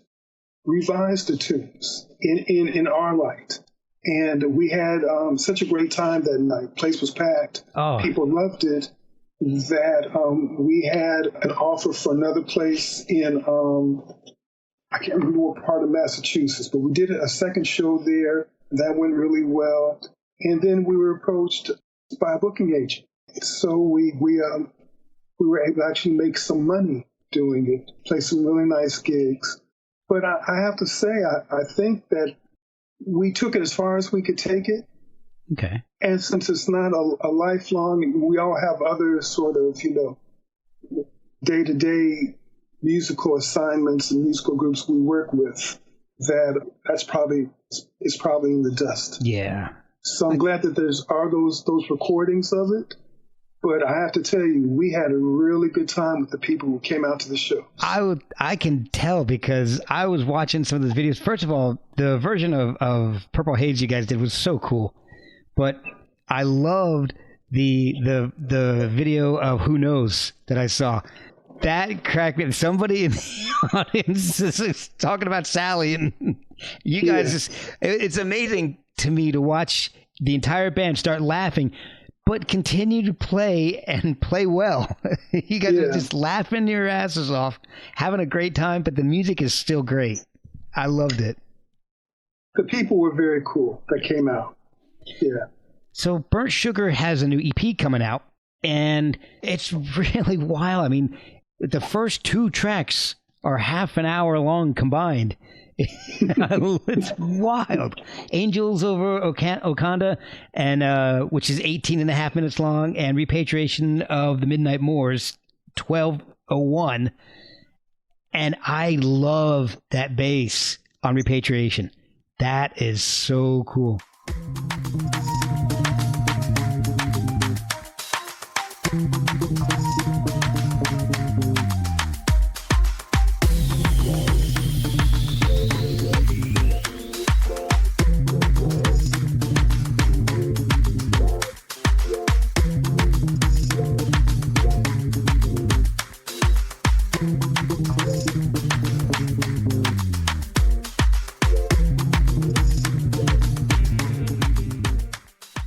the tunes in our light. And we had such a great time that night. Place was packed. Oh. People loved it. That we had an offer for another place in, I can't remember what part of Massachusetts, but we did a second show there. That went really well. And then we were approached by a booking agent. So we were able to actually make some money doing it, play some really nice gigs. But I have to say, I think that we took it as far as we could take it. Okay. And since it's not a lifelong, we all have other sort of, day-to-day musical assignments and musical groups we work with, it's probably in the dust. Yeah. So I'm glad that are those recordings of it. But I have to tell you, we had a really good time with the people who came out to the show. I can tell because I was watching some of those videos. First of all, the version of Purple Haze you guys did was so cool. But I loved the video of Who Knows that I saw. That cracked me. Somebody in the audience is talking about Sally, and you guys it's amazing to me to watch the entire band start laughing, but continue to play and play well. You guys are just laughing your asses off, having a great time, but the music is still great. I loved it. The people were very cool that came out. Yeah. So Burnt Sugar has a new EP coming out, and it's really wild. I mean, the first 2 tracks are half an hour long combined. It's wild. Angels over Okanda, and which is 18 and a half minutes long, and Repatriation of the Midnight Moors, 12:01. And I love that bass on Repatriation. That is so cool.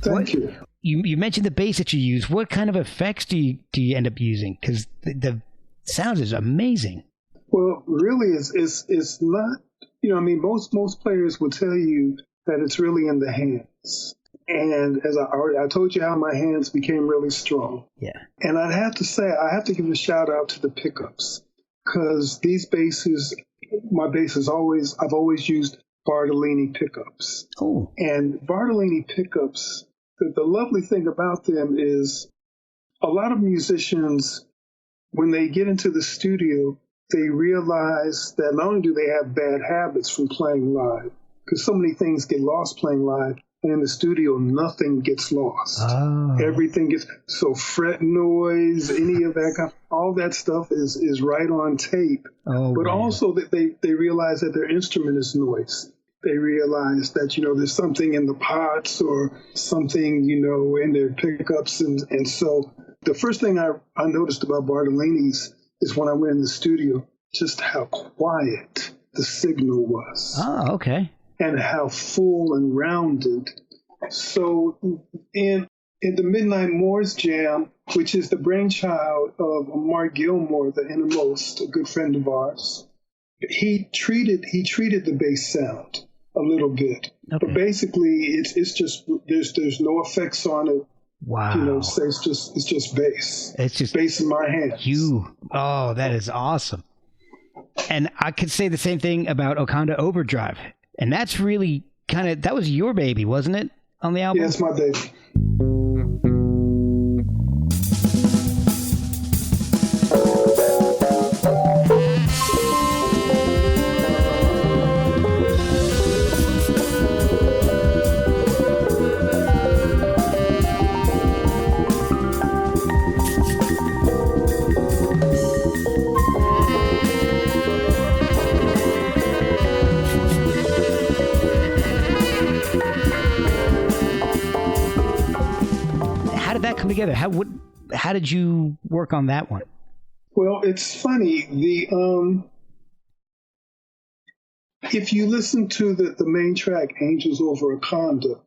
Thank you. You mentioned the bass that you use. What kind of effects do you end up using? Because the sound is amazing. Well, really, it's not. Most players will tell you that it's really in the hands. And as I told you how my hands became really strong. Yeah. And I'd have to say, I have to give a shout out to the pickups, because these basses, I've always used Bartolini pickups. Oh. And Bartolini pickups, the lovely thing about them is a lot of musicians, when they get into the studio, they realize that not only do they have bad habits from playing live, because so many things get lost playing live, and in the studio, nothing gets lost. Oh. Everything gets, so fret noise, any of that kind, all that stuff is right on tape. Oh, but man. also that they realize that their instrument is noise. They realize that, there's something in the pots or something, in their pickups. And so the first thing I noticed about Bartolini's is when I went in the studio, just how quiet the signal was. Oh, okay. And how full and rounded. So in the Midnight Moors Jam, which is the brainchild of Mark Gilmore, the Innermost, a good friend of ours, he treated the bass sound a little bit. Okay. But basically it's just there's no effects on it. Wow. So it's just bass. It's just bass in my hands. Oh, that is awesome. And I could say the same thing about Okanda Overdrive. And that's really that was your baby, wasn't it, on the album? Yeah, it's my baby. how did that come together? How did you work on that one? Well, it's funny. If you listen to the main track, Angels Over Wakanda,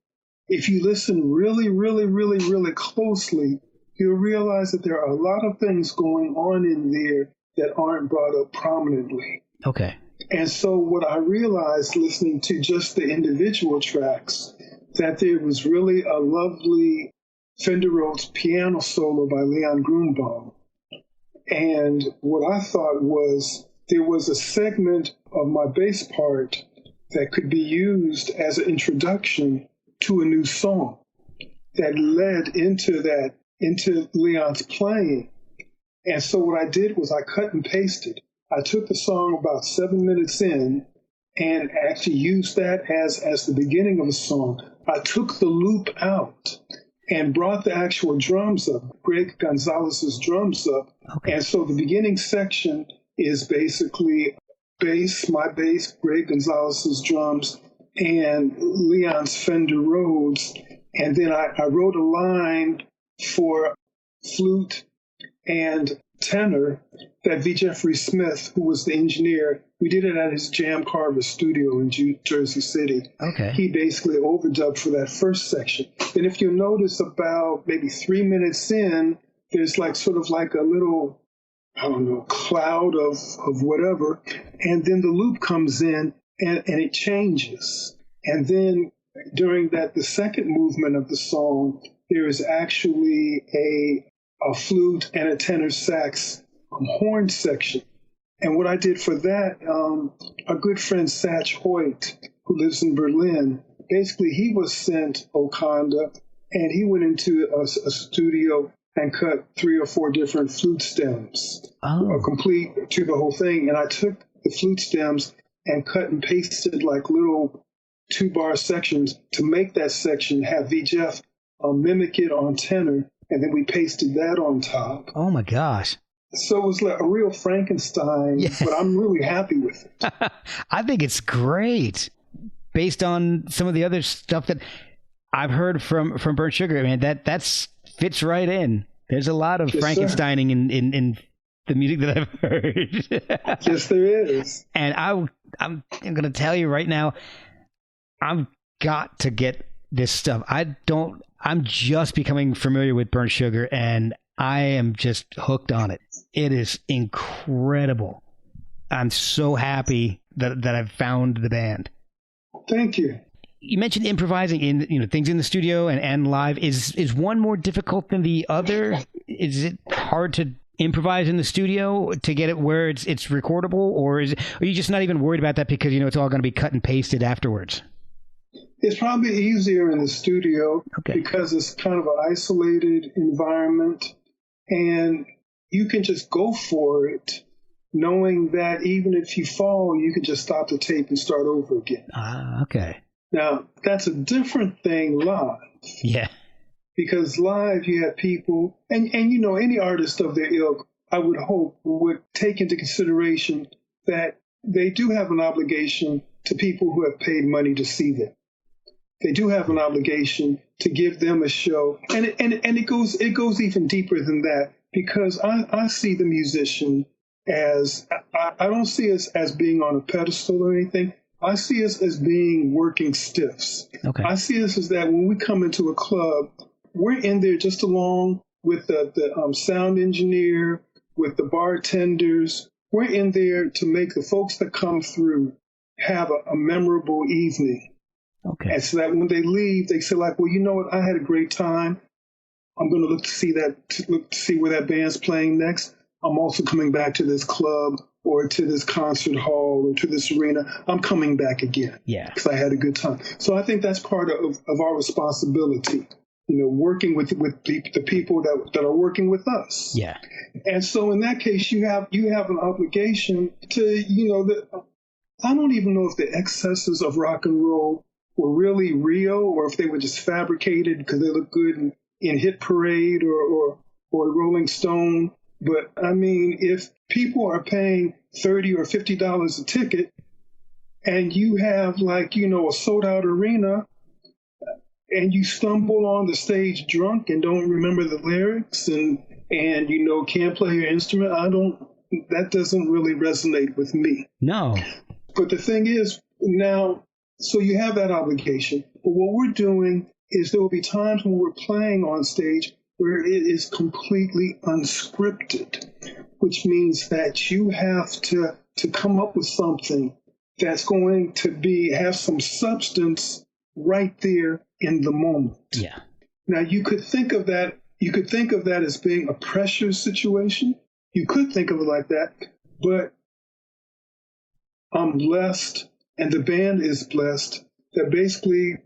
if you listen really, really, really, really closely, you'll realize that there are a lot of things going on in there that aren't brought up prominently. Okay. And so what I realized listening to just the individual tracks, that there was really a lovely Fender Rhodes piano solo by Leon Grunbaum. And what I thought was there was a segment of my bass part that could be used as an introduction to a new song that led into Leon's playing. And so what I did was I cut and pasted. I took the song about 7 minutes in and actually used that as the beginning of a song. I took the loop out and brought the actual drums up, Greg Gonzalez's drums up. Okay. And so the beginning section is basically my bass, Greg Gonzalez's drums, and Leon's Fender Rhodes. And then I wrote a line for flute and tenor that V. Jeffrey Smith, who was the engineer, we did it at his Jam Carver studio in Jersey City. Okay. He basically overdubbed for that first section. And if you notice about maybe 3 minutes in, there's sort of like a little, I don't know, cloud of whatever. And then the loop comes in and it changes. And then during the second movement of the song, there is actually a flute and a tenor sax horn section. And what I did for that, a good friend, Satch Hoyt, who lives in Berlin, basically he was sent Wakanda, and he went into a studio and cut 3 or 4 different flute stems, complete to the whole thing. And I took the flute stems and cut and pasted like little 2-bar sections to make that section have V. Jeff mimic it on tenor, and then we pasted that on top. Oh my gosh. So it was like a real Frankenstein, Yeah. but I'm really happy with it. I think it's great based on some of the other stuff that I've heard from Burnt Sugar. I mean, that fits right in. There's a lot of Yes, Frankensteining in the music that I've heard. Yes, there is. And I'm going to tell you right now, I've got to get this stuff. I'm just becoming familiar with Burnt Sugar, and I am just hooked on it. It is incredible. I'm so happy that I've found the band. Thank you. You mentioned improvising in things in the studio and live. Is one more difficult than the other? Is it hard to improvise in the studio to get it where it's recordable, or are you just not even worried about that because it's all going to be cut and pasted afterwards? It's probably easier in the studio because it's kind of an isolated environment, and you can just go for it, knowing that even if you fall, you can just stop the tape and start over again. Okay. Now, that's a different thing live. Yeah. Because live, you have people, and any artist of their ilk, I would hope, would take into consideration that they do have an obligation to people who have paid money to see them. They do have an obligation to give them a show, and it goes even deeper than that, because I see the musician as I don't see us as being on a pedestal or anything. I see us as being working stiffs. Okay. I see us as that when we come into a club, we're in there just along with the sound engineer, with the bartenders. We're in there to make the folks that come through have a memorable evening. Okay. And so that when they leave, they say well, you know what? I had a great time. I'm going to look to see where that band's playing next. I'm also coming back to this club or to this concert hall or to this arena. I'm coming back again. Yeah. Because I had a good time. So I think that's part of our responsibility, working with the people that are working with us. Yeah. And so in that case, you have an obligation to, I don't even know if the excesses of rock and roll were really real or if they were just fabricated because they look good in Hit Parade or Rolling Stone. But I mean, if people are paying $30 or $50 a ticket and you have a sold out arena, and you stumble on the stage drunk and don't remember the lyrics and can't play your instrument, that doesn't really resonate with me. No. But the thing is now, so you have that obligation. But what we're doing is there will be times when we're playing on stage where it is completely unscripted, which means that you have to come up with something that's going to have some substance right there in the moment. Yeah. Now you could think of that as being a pressure situation. You could think of it like that, but I'm blessed and the band is blessed that basically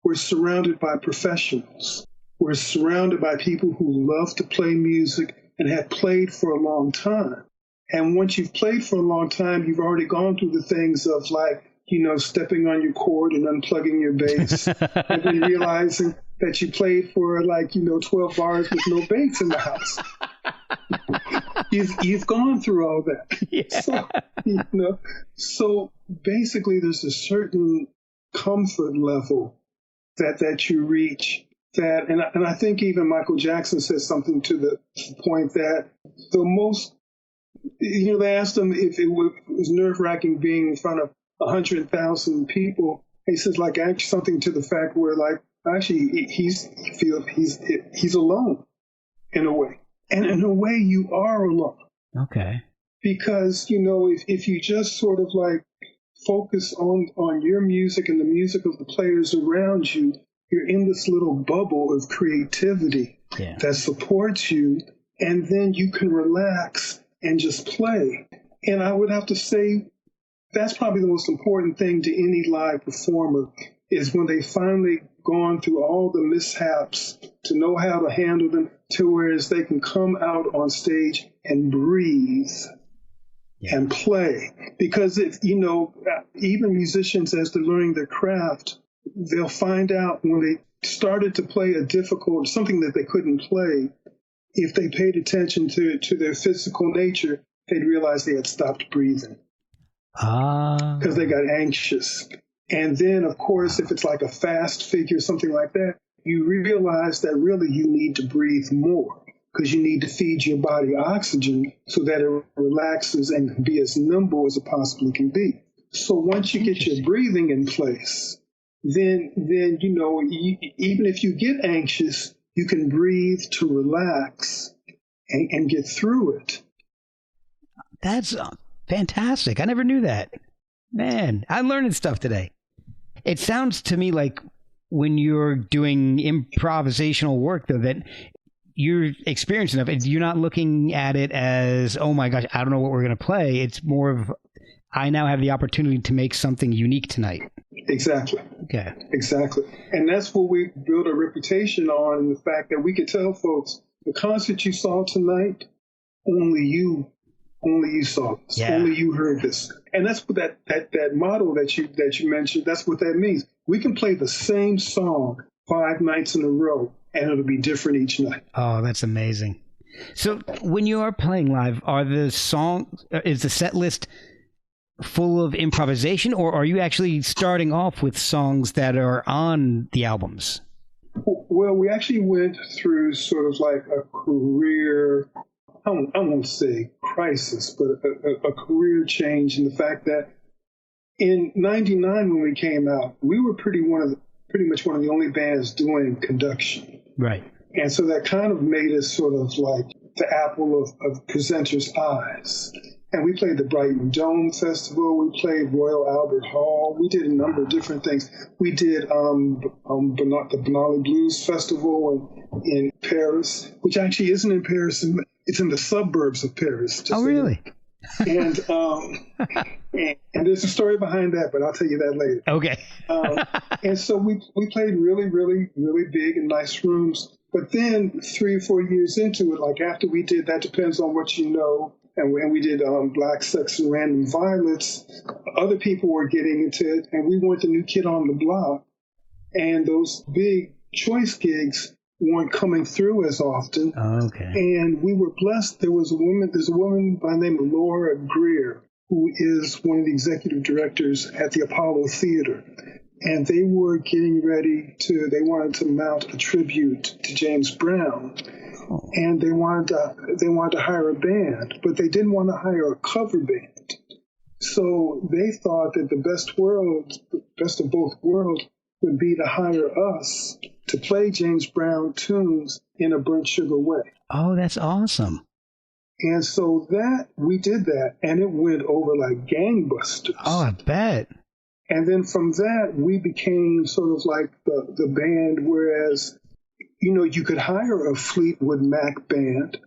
we're surrounded by professionals. We're surrounded by people who love to play music and have played for a long time. And once you've played for a long time, you've already gone through the things of stepping on your chord and unplugging your bass and then realizing that you played for 12 bars with no bass in the house. You've gone through all that. Yeah. So basically there's a certain comfort level that you reach that, and I think even Michael Jackson said something to the point that the most, they asked him if it was nerve-wracking being in front of 100,000 people. He says actually something to the fact where actually he's alone in a way, and in a way you are alone. Okay. Because if you just sort of focus on your music and the music of the players around you, you're in this little bubble of creativity that supports you, and then you can relax and just play. And I would have to say that's probably the most important thing to any live performer is when they finally gone through all the mishaps to know how to handle them, to whereas they can come out on stage and breathe and play. Because even musicians, as they're learning their craft, they'll find out when they started to play something that they couldn't play, if they paid attention to their physical nature, they'd realize they had stopped breathing because they got anxious. And then, of course, if it's like a fast figure, something like that, you realize that really you need to breathe more because you need to feed your body oxygen so that it relaxes and can be as nimble as it possibly can be. So once you get your breathing in place, then even if you get anxious, you can breathe to relax and get through it. That's fantastic. I never knew that. Man, I'm learning stuff today. It sounds to me like when you're doing improvisational work, though, that you're experiencing of it, you're not looking at it as, oh my gosh, I don't know what we're going to play. It's more of, I now have the opportunity to make something unique tonight. Exactly. Okay. Exactly. And that's what we build a reputation on, in the fact that we could tell folks, the concert you saw tonight, only you saw this. Yeah. Only you heard this. And that's what that model that you mentioned, that's what that means. We can play the same song 5 nights in a row, and it'll be different each night. Oh, that's amazing. So when you are playing live, is the set list full of improvisation, or are you actually starting off with songs that are on the albums? Well, we actually went through sort of like a career, I won't say crisis, but a career change in the fact that in '99 when we came out, we were pretty much one of the only bands doing conduction. Right. And so that kind of made us sort of like the apple of presenters' eyes. And we played the Brighton Dome Festival. We played Royal Albert Hall. We did a number of different things. We did the Benali Blues Festival in Paris, which actually isn't in Paris. It's in the suburbs of Paris. Oh, really? And there's a story behind that, but I'll tell you that later. Okay. And so we played really, really, really big and nice rooms. But then 3 or 4 years into it, like after we did That Depends on What You Know, and we did Black Sex and Random Violets, other people were getting into it, and we weren't the new kid on the block. And those big choice gigs weren't coming through as often. Okay. And we were blessed. There's a woman by the name of Laura Greer, who is one of the executive directors at the Apollo Theater. and they were getting ready they wanted to mount a tribute to James Brown. Oh. And they wanted to hire a band, but they didn't want to hire a cover band. So they thought that the best of both worlds would be to hire us to play James Brown tunes in a Burnt Sugar way. Oh, that's awesome. And so we did that, and it went over like gangbusters. Oh, I bet. And then from that, we became sort of like the band, whereas, you could hire a Fleetwood Mac band,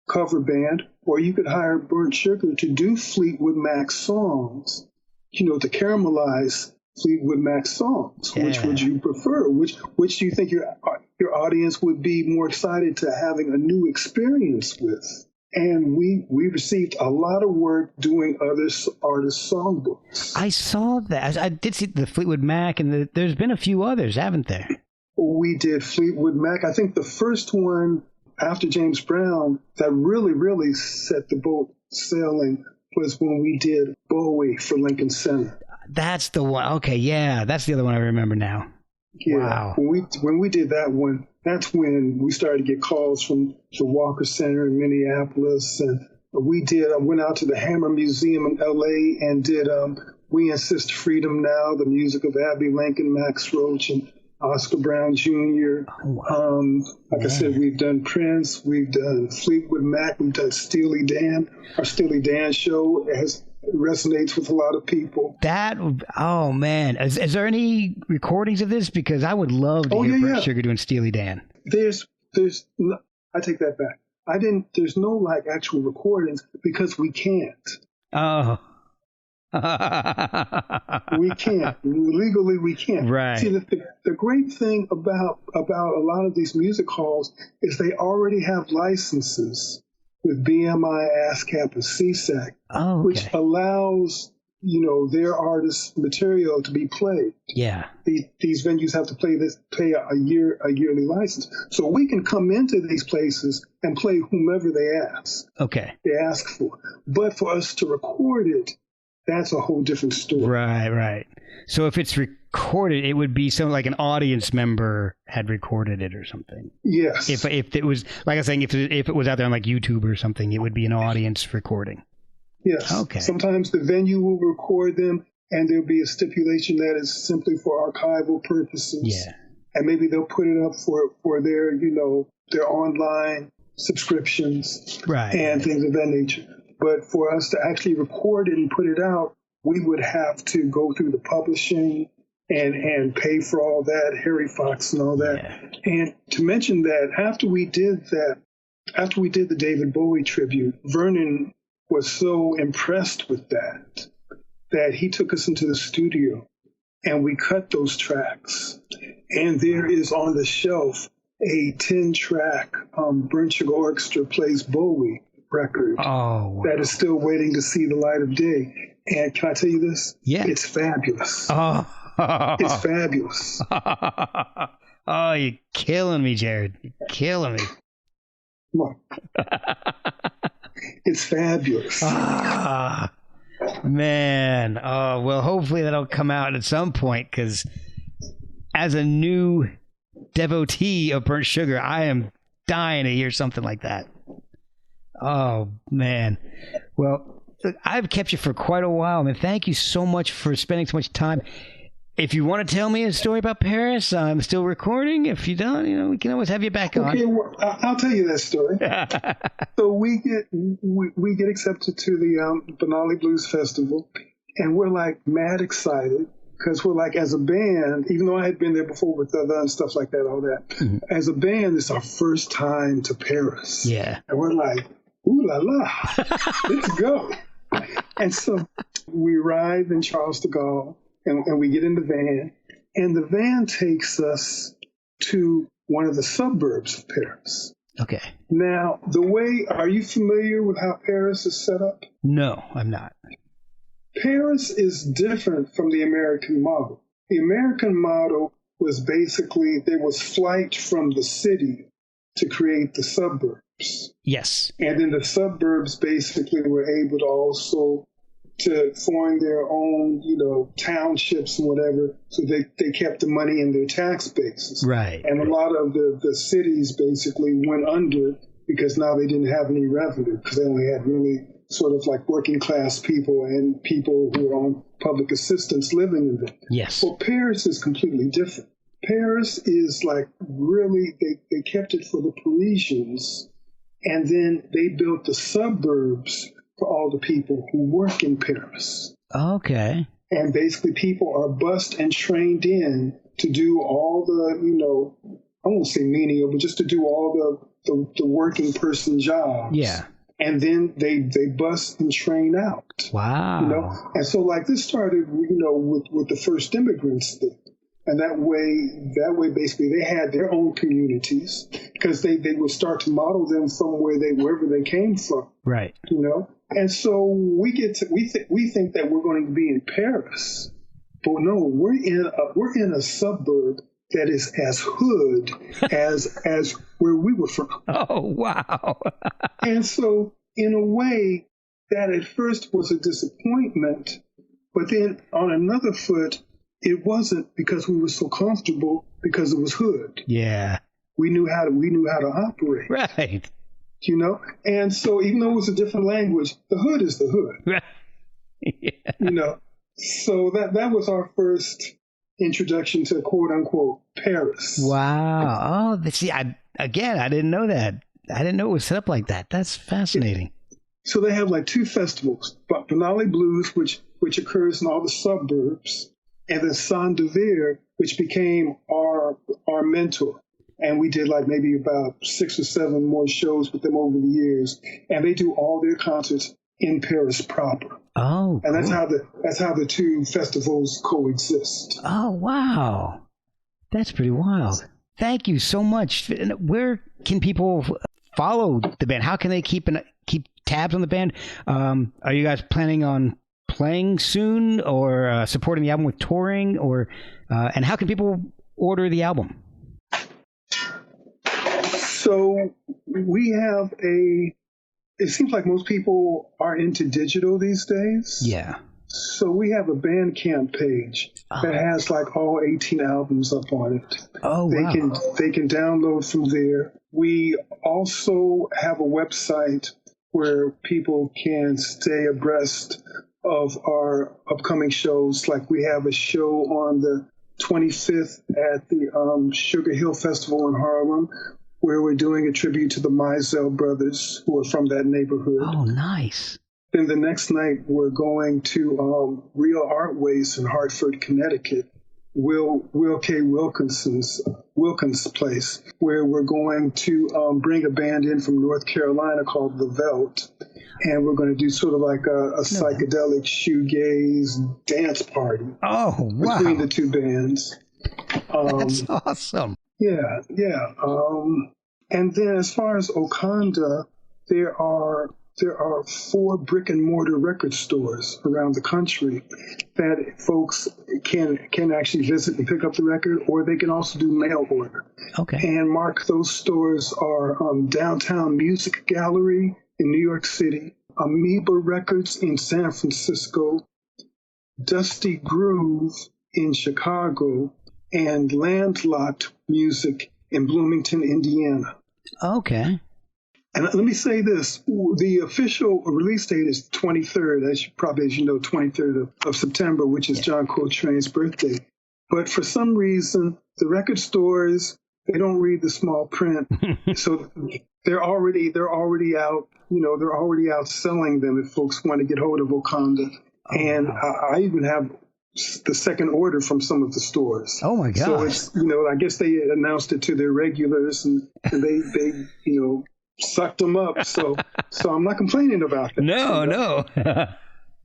cover band, or you could hire Burnt Sugar to do Fleetwood Mac songs, to caramelize Fleetwood Mac songs. Yeah. Which would you prefer? Which do you think your audience would be more excited to having a new experience with? And we received a lot of work doing other artists' songbooks. I saw that. I did see the Fleetwood Mac, and there's been a few others, haven't there? We did Fleetwood Mac. I think the first one after James Brown that really, really set the boat sailing was when we did Bowie for Lincoln Center. That's the one. Okay, yeah, that's the other one I remember now. Yeah. Wow. When we did that one, that's when we started to get calls from the Walker Center in Minneapolis, and I went out to the Hammer Museum in L.A. and did We Insist Freedom Now, the music of Abbey Lincoln, Max Roach, and Oscar Brown Jr. Oh, wow. I said, we've done Prince, we've done Fleetwood Mac, we've done Steely Dan. Our Steely Dan show resonates with a lot of people. Oh man, is there any recordings of this? Because I would love to hear Burnt Sugar doing Steely Dan. There's no, I take that back. There's no like actual recordings because we can't. Oh. We can't. Legally, we can't. Right. See, the great thing about a lot of these music halls is they already have licenses with BMI, ASCAP, and CSAC, which allows, their artists' material to be played. Yeah. These venues have to pay a yearly license. So we can come into these places and play whomever they ask. Okay. They ask for. But for us to record it, that's a whole different story. Right. So if it's recorded, it would be something like an audience member had recorded it or something. Yes. If it was, like I was saying, if it was out there on like YouTube or something, it would be an audience recording. Yes. Okay. Sometimes the venue will record them, and there'll be a stipulation that is simply for archival purposes. Yeah. And maybe they'll put it up for their, their online subscriptions, right, and things of that nature. But for us to actually record it and put it out, we would have to go through the publishing and pay for all that, Harry Fox and all that. Yeah. And to mention that, after we did the David Bowie tribute, Vernon was so impressed with that he took us into the studio and we cut those tracks. And there is on the shelf a 10-track Burnt Sugar Arkestra Plays Bowie record that is still waiting to see the light of day. And can I tell you this? Yeah. It's fabulous. It's fabulous. Oh, you're killing me, Jared. You're killing me. Come on. It's fabulous. Man. Oh, well, hopefully that'll come out at some point, because as a new devotee of Burnt Sugar, I am dying to hear something like that. Oh, man. Well, I've kept you for quite a while, man. Thank you so much for spending so much time. If you want to tell me a story about Paris, I'm still recording. If you don't, we can always have you back on. Okay, well, I'll tell you that story. So we get accepted to the Benali Blues Festival, and we're like mad excited because we're like, as a band, even though I had been there before with other and stuff like that, all that, as a band, it's our first time to Paris. Yeah, and we're like, ooh la la, let's go. And so we arrive in Charles de Gaulle. And we get in the van, and the van takes us to one of the suburbs of Paris. Okay. Now, are you familiar with how Paris is set up? No, I'm not. Paris is different from the American model. The American model was basically, there was flight from the city to create the suburbs. Yes. And then the suburbs basically were able to also to form their own, townships and whatever. So they kept the money in their tax bases. Right. And a lot of the cities basically went under because now they didn't have any revenue because they only had really sort of like working class people and people who were on public assistance living in them. Yes. Well, Paris is completely different. Paris is like really, they kept it for the Parisians, and then they built the suburbs for all the people who work in Paris. Okay. And basically people are bused and trained in to do all the, I won't say menial, but just to do all the working person jobs. Yeah. And then they bust and train out. Wow. And so like this started, with the first immigrants there. And that way, basically, they had their own communities because they would start to model them from wherever they came from. Right. And so we think that we're going to be in Paris, but no, we're in a suburb that is as hood as where we were from. Oh, wow. And so, in a way, that at first was a disappointment, but then on another foot, it wasn't because we were so comfortable because it was hood. Yeah. We knew how to operate. Right. And so even though it was a different language, the hood is the hood. Right. Yeah. So that was our first introduction to quote unquote Paris. Wow. Oh, see, I didn't know that. I didn't know it was set up like that. That's fascinating. So they have like two festivals, Banale Blues, which occurs in all the suburbs, and then Saint Devere, which became our mentor. And we did like maybe about 6 or 7 more shows with them over the years. And they do all their concerts in Paris proper. Oh, and that's how the two festivals coexist. Oh, wow. That's pretty wild. Thank you so much. Where can people follow the band? How can they keep tabs on the band? Are you guys planning on playing soon or supporting the album with touring, or and how can people order the album? So we have it seems like most people are into digital these days. Yeah. So we have a Bandcamp page that has like all 18 albums up on it. Oh, wow. They can download from there. We also have a website where people can stay abreast of our upcoming shows. Like we have a show on the 25th at the Sugar Hill Festival in Harlem, where we're doing a tribute to the Mizell brothers who are from that neighborhood. Oh, nice. Then the next night, we're going to Real Art Ways in Hartford, Connecticut, Will K. Wilkins' place, where we're going to bring a band in from North Carolina called The Velt. And we're going to do sort of like a psychedelic shoegaze dance party. Oh, wow. Between the two bands. That's awesome. Yeah. And then as far as Okanda, there are 4 brick and mortar record stores around the country that folks can actually visit and pick up the record, or they can also do mail order. Okay. And Mark, those stores are Downtown Music Gallery in New York City, Amoeba Records in San Francisco, Dusty Groove in Chicago, and Landlocked Music in Bloomington, Indiana. Okay. And let me say this, the official release date is 23rd, as you know, 23rd of September, which is John Coltrane's birthday. But for some reason, the record stores, they don't read the small print. So they're already out, they're already out selling them if folks want to get hold of Okanda. Oh, and wow. I even have the second order from some of the stores. Oh my gosh. So it's, I guess they announced it to their regulars and they sucked them up. So I'm not complaining about that. No.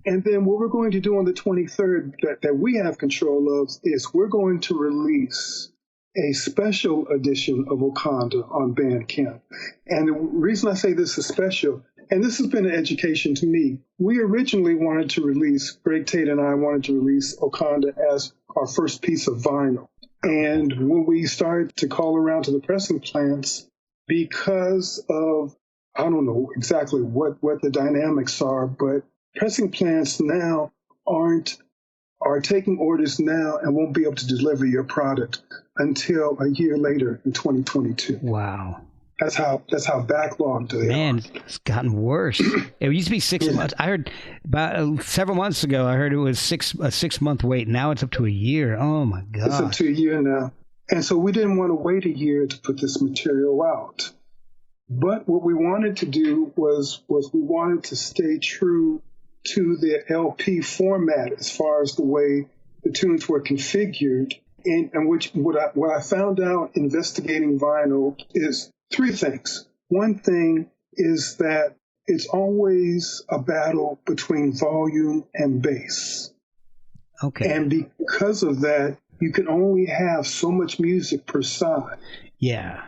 And then what we're going to do on the 23rd that we have control of is we're going to release a special edition of Okanda on Bandcamp. And the reason I say this is special, and this has been an education to me, we originally wanted to release, Greg Tate and I wanted to release Okanda as our first piece of vinyl. And when we started to call around to the pressing plants, because of, I don't know exactly what the dynamics are, but pressing plants now are taking orders now and won't be able to deliver your product until a year later in 2022. Wow. That's how backlogged they are. Man, it's gotten worse. It used to be 6 months. I heard about several months ago, I heard it was a 6 month wait. Now it's up to a year. Oh my God. It's up to a year now. And so we didn't want to wait a year to put this material out. But what we wanted to do was we wanted to stay true to the LP format as far as the way the tunes were configured. And what I found out investigating vinyl is 3 things. One thing is that it's always a battle between volume and bass. Okay. And because of that, you can only have so much music per side. Yeah.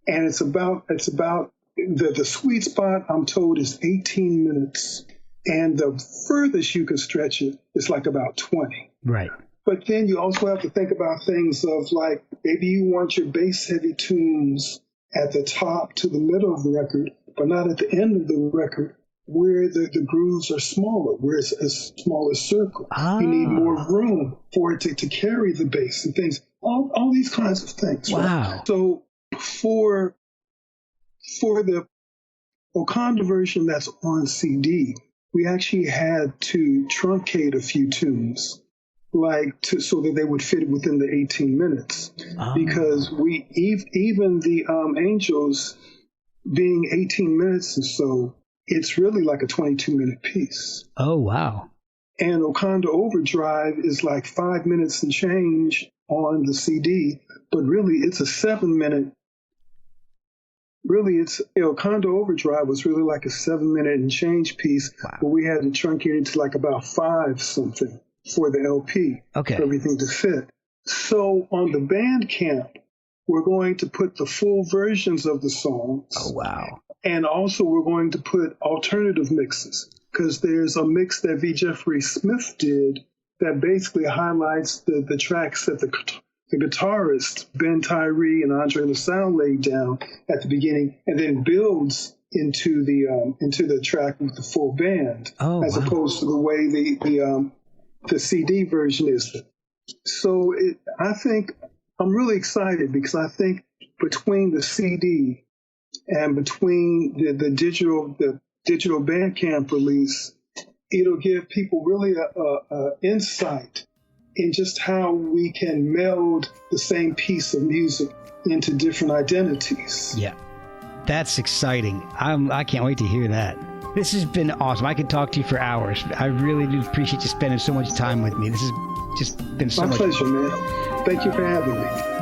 And it's about the sweet spot, I'm told, is 18 minutes. And the furthest you can stretch it is like about 20. Right. But then you also have to think about things of like, maybe you want your bass heavy tunes at the top to the middle of the record, but not at the end of the record where the grooves are smaller, where it's a smaller circle. Ah. You need more room for it to carry the bass and things, all these kinds of things. Wow. Right? So for the Wakanda version that's on CD, we actually had to truncate a few tunes, so that they would fit within the 18 minutes. Because even the Angels being 18 minutes or so, it's really like a 22-minute piece. Oh, wow. And Wakanda Overdrive is like 5 minutes and change on the CD, but really it's a 7-minute. Really, Wakanda Overdrive was really like a 7-minute and change piece, wow. But we had to truncate it to like about 5 something for the LP, okay, for everything to fit. So on the Bandcamp, we're going to put the full versions of the songs. Oh, wow. And also we're going to put alternative mixes, because there's a mix that V. Jeffrey Smith did that basically highlights the tracks that the guitarist Ben Tyree and Andre LaSalle laid down at the beginning, and then builds into the track with the full band, as opposed to the way the CD version is. So I think I'm really excited, because I think between the CD and between the digital Bandcamp release, it'll give people really a insight in just how we can meld the same piece of music into different identities. Yeah, that's exciting. I can't wait to hear that. This has been awesome. I could talk to you for hours. I really do appreciate you spending so much time with me. This has just been so much fun. My pleasure, man. Thank you for having me.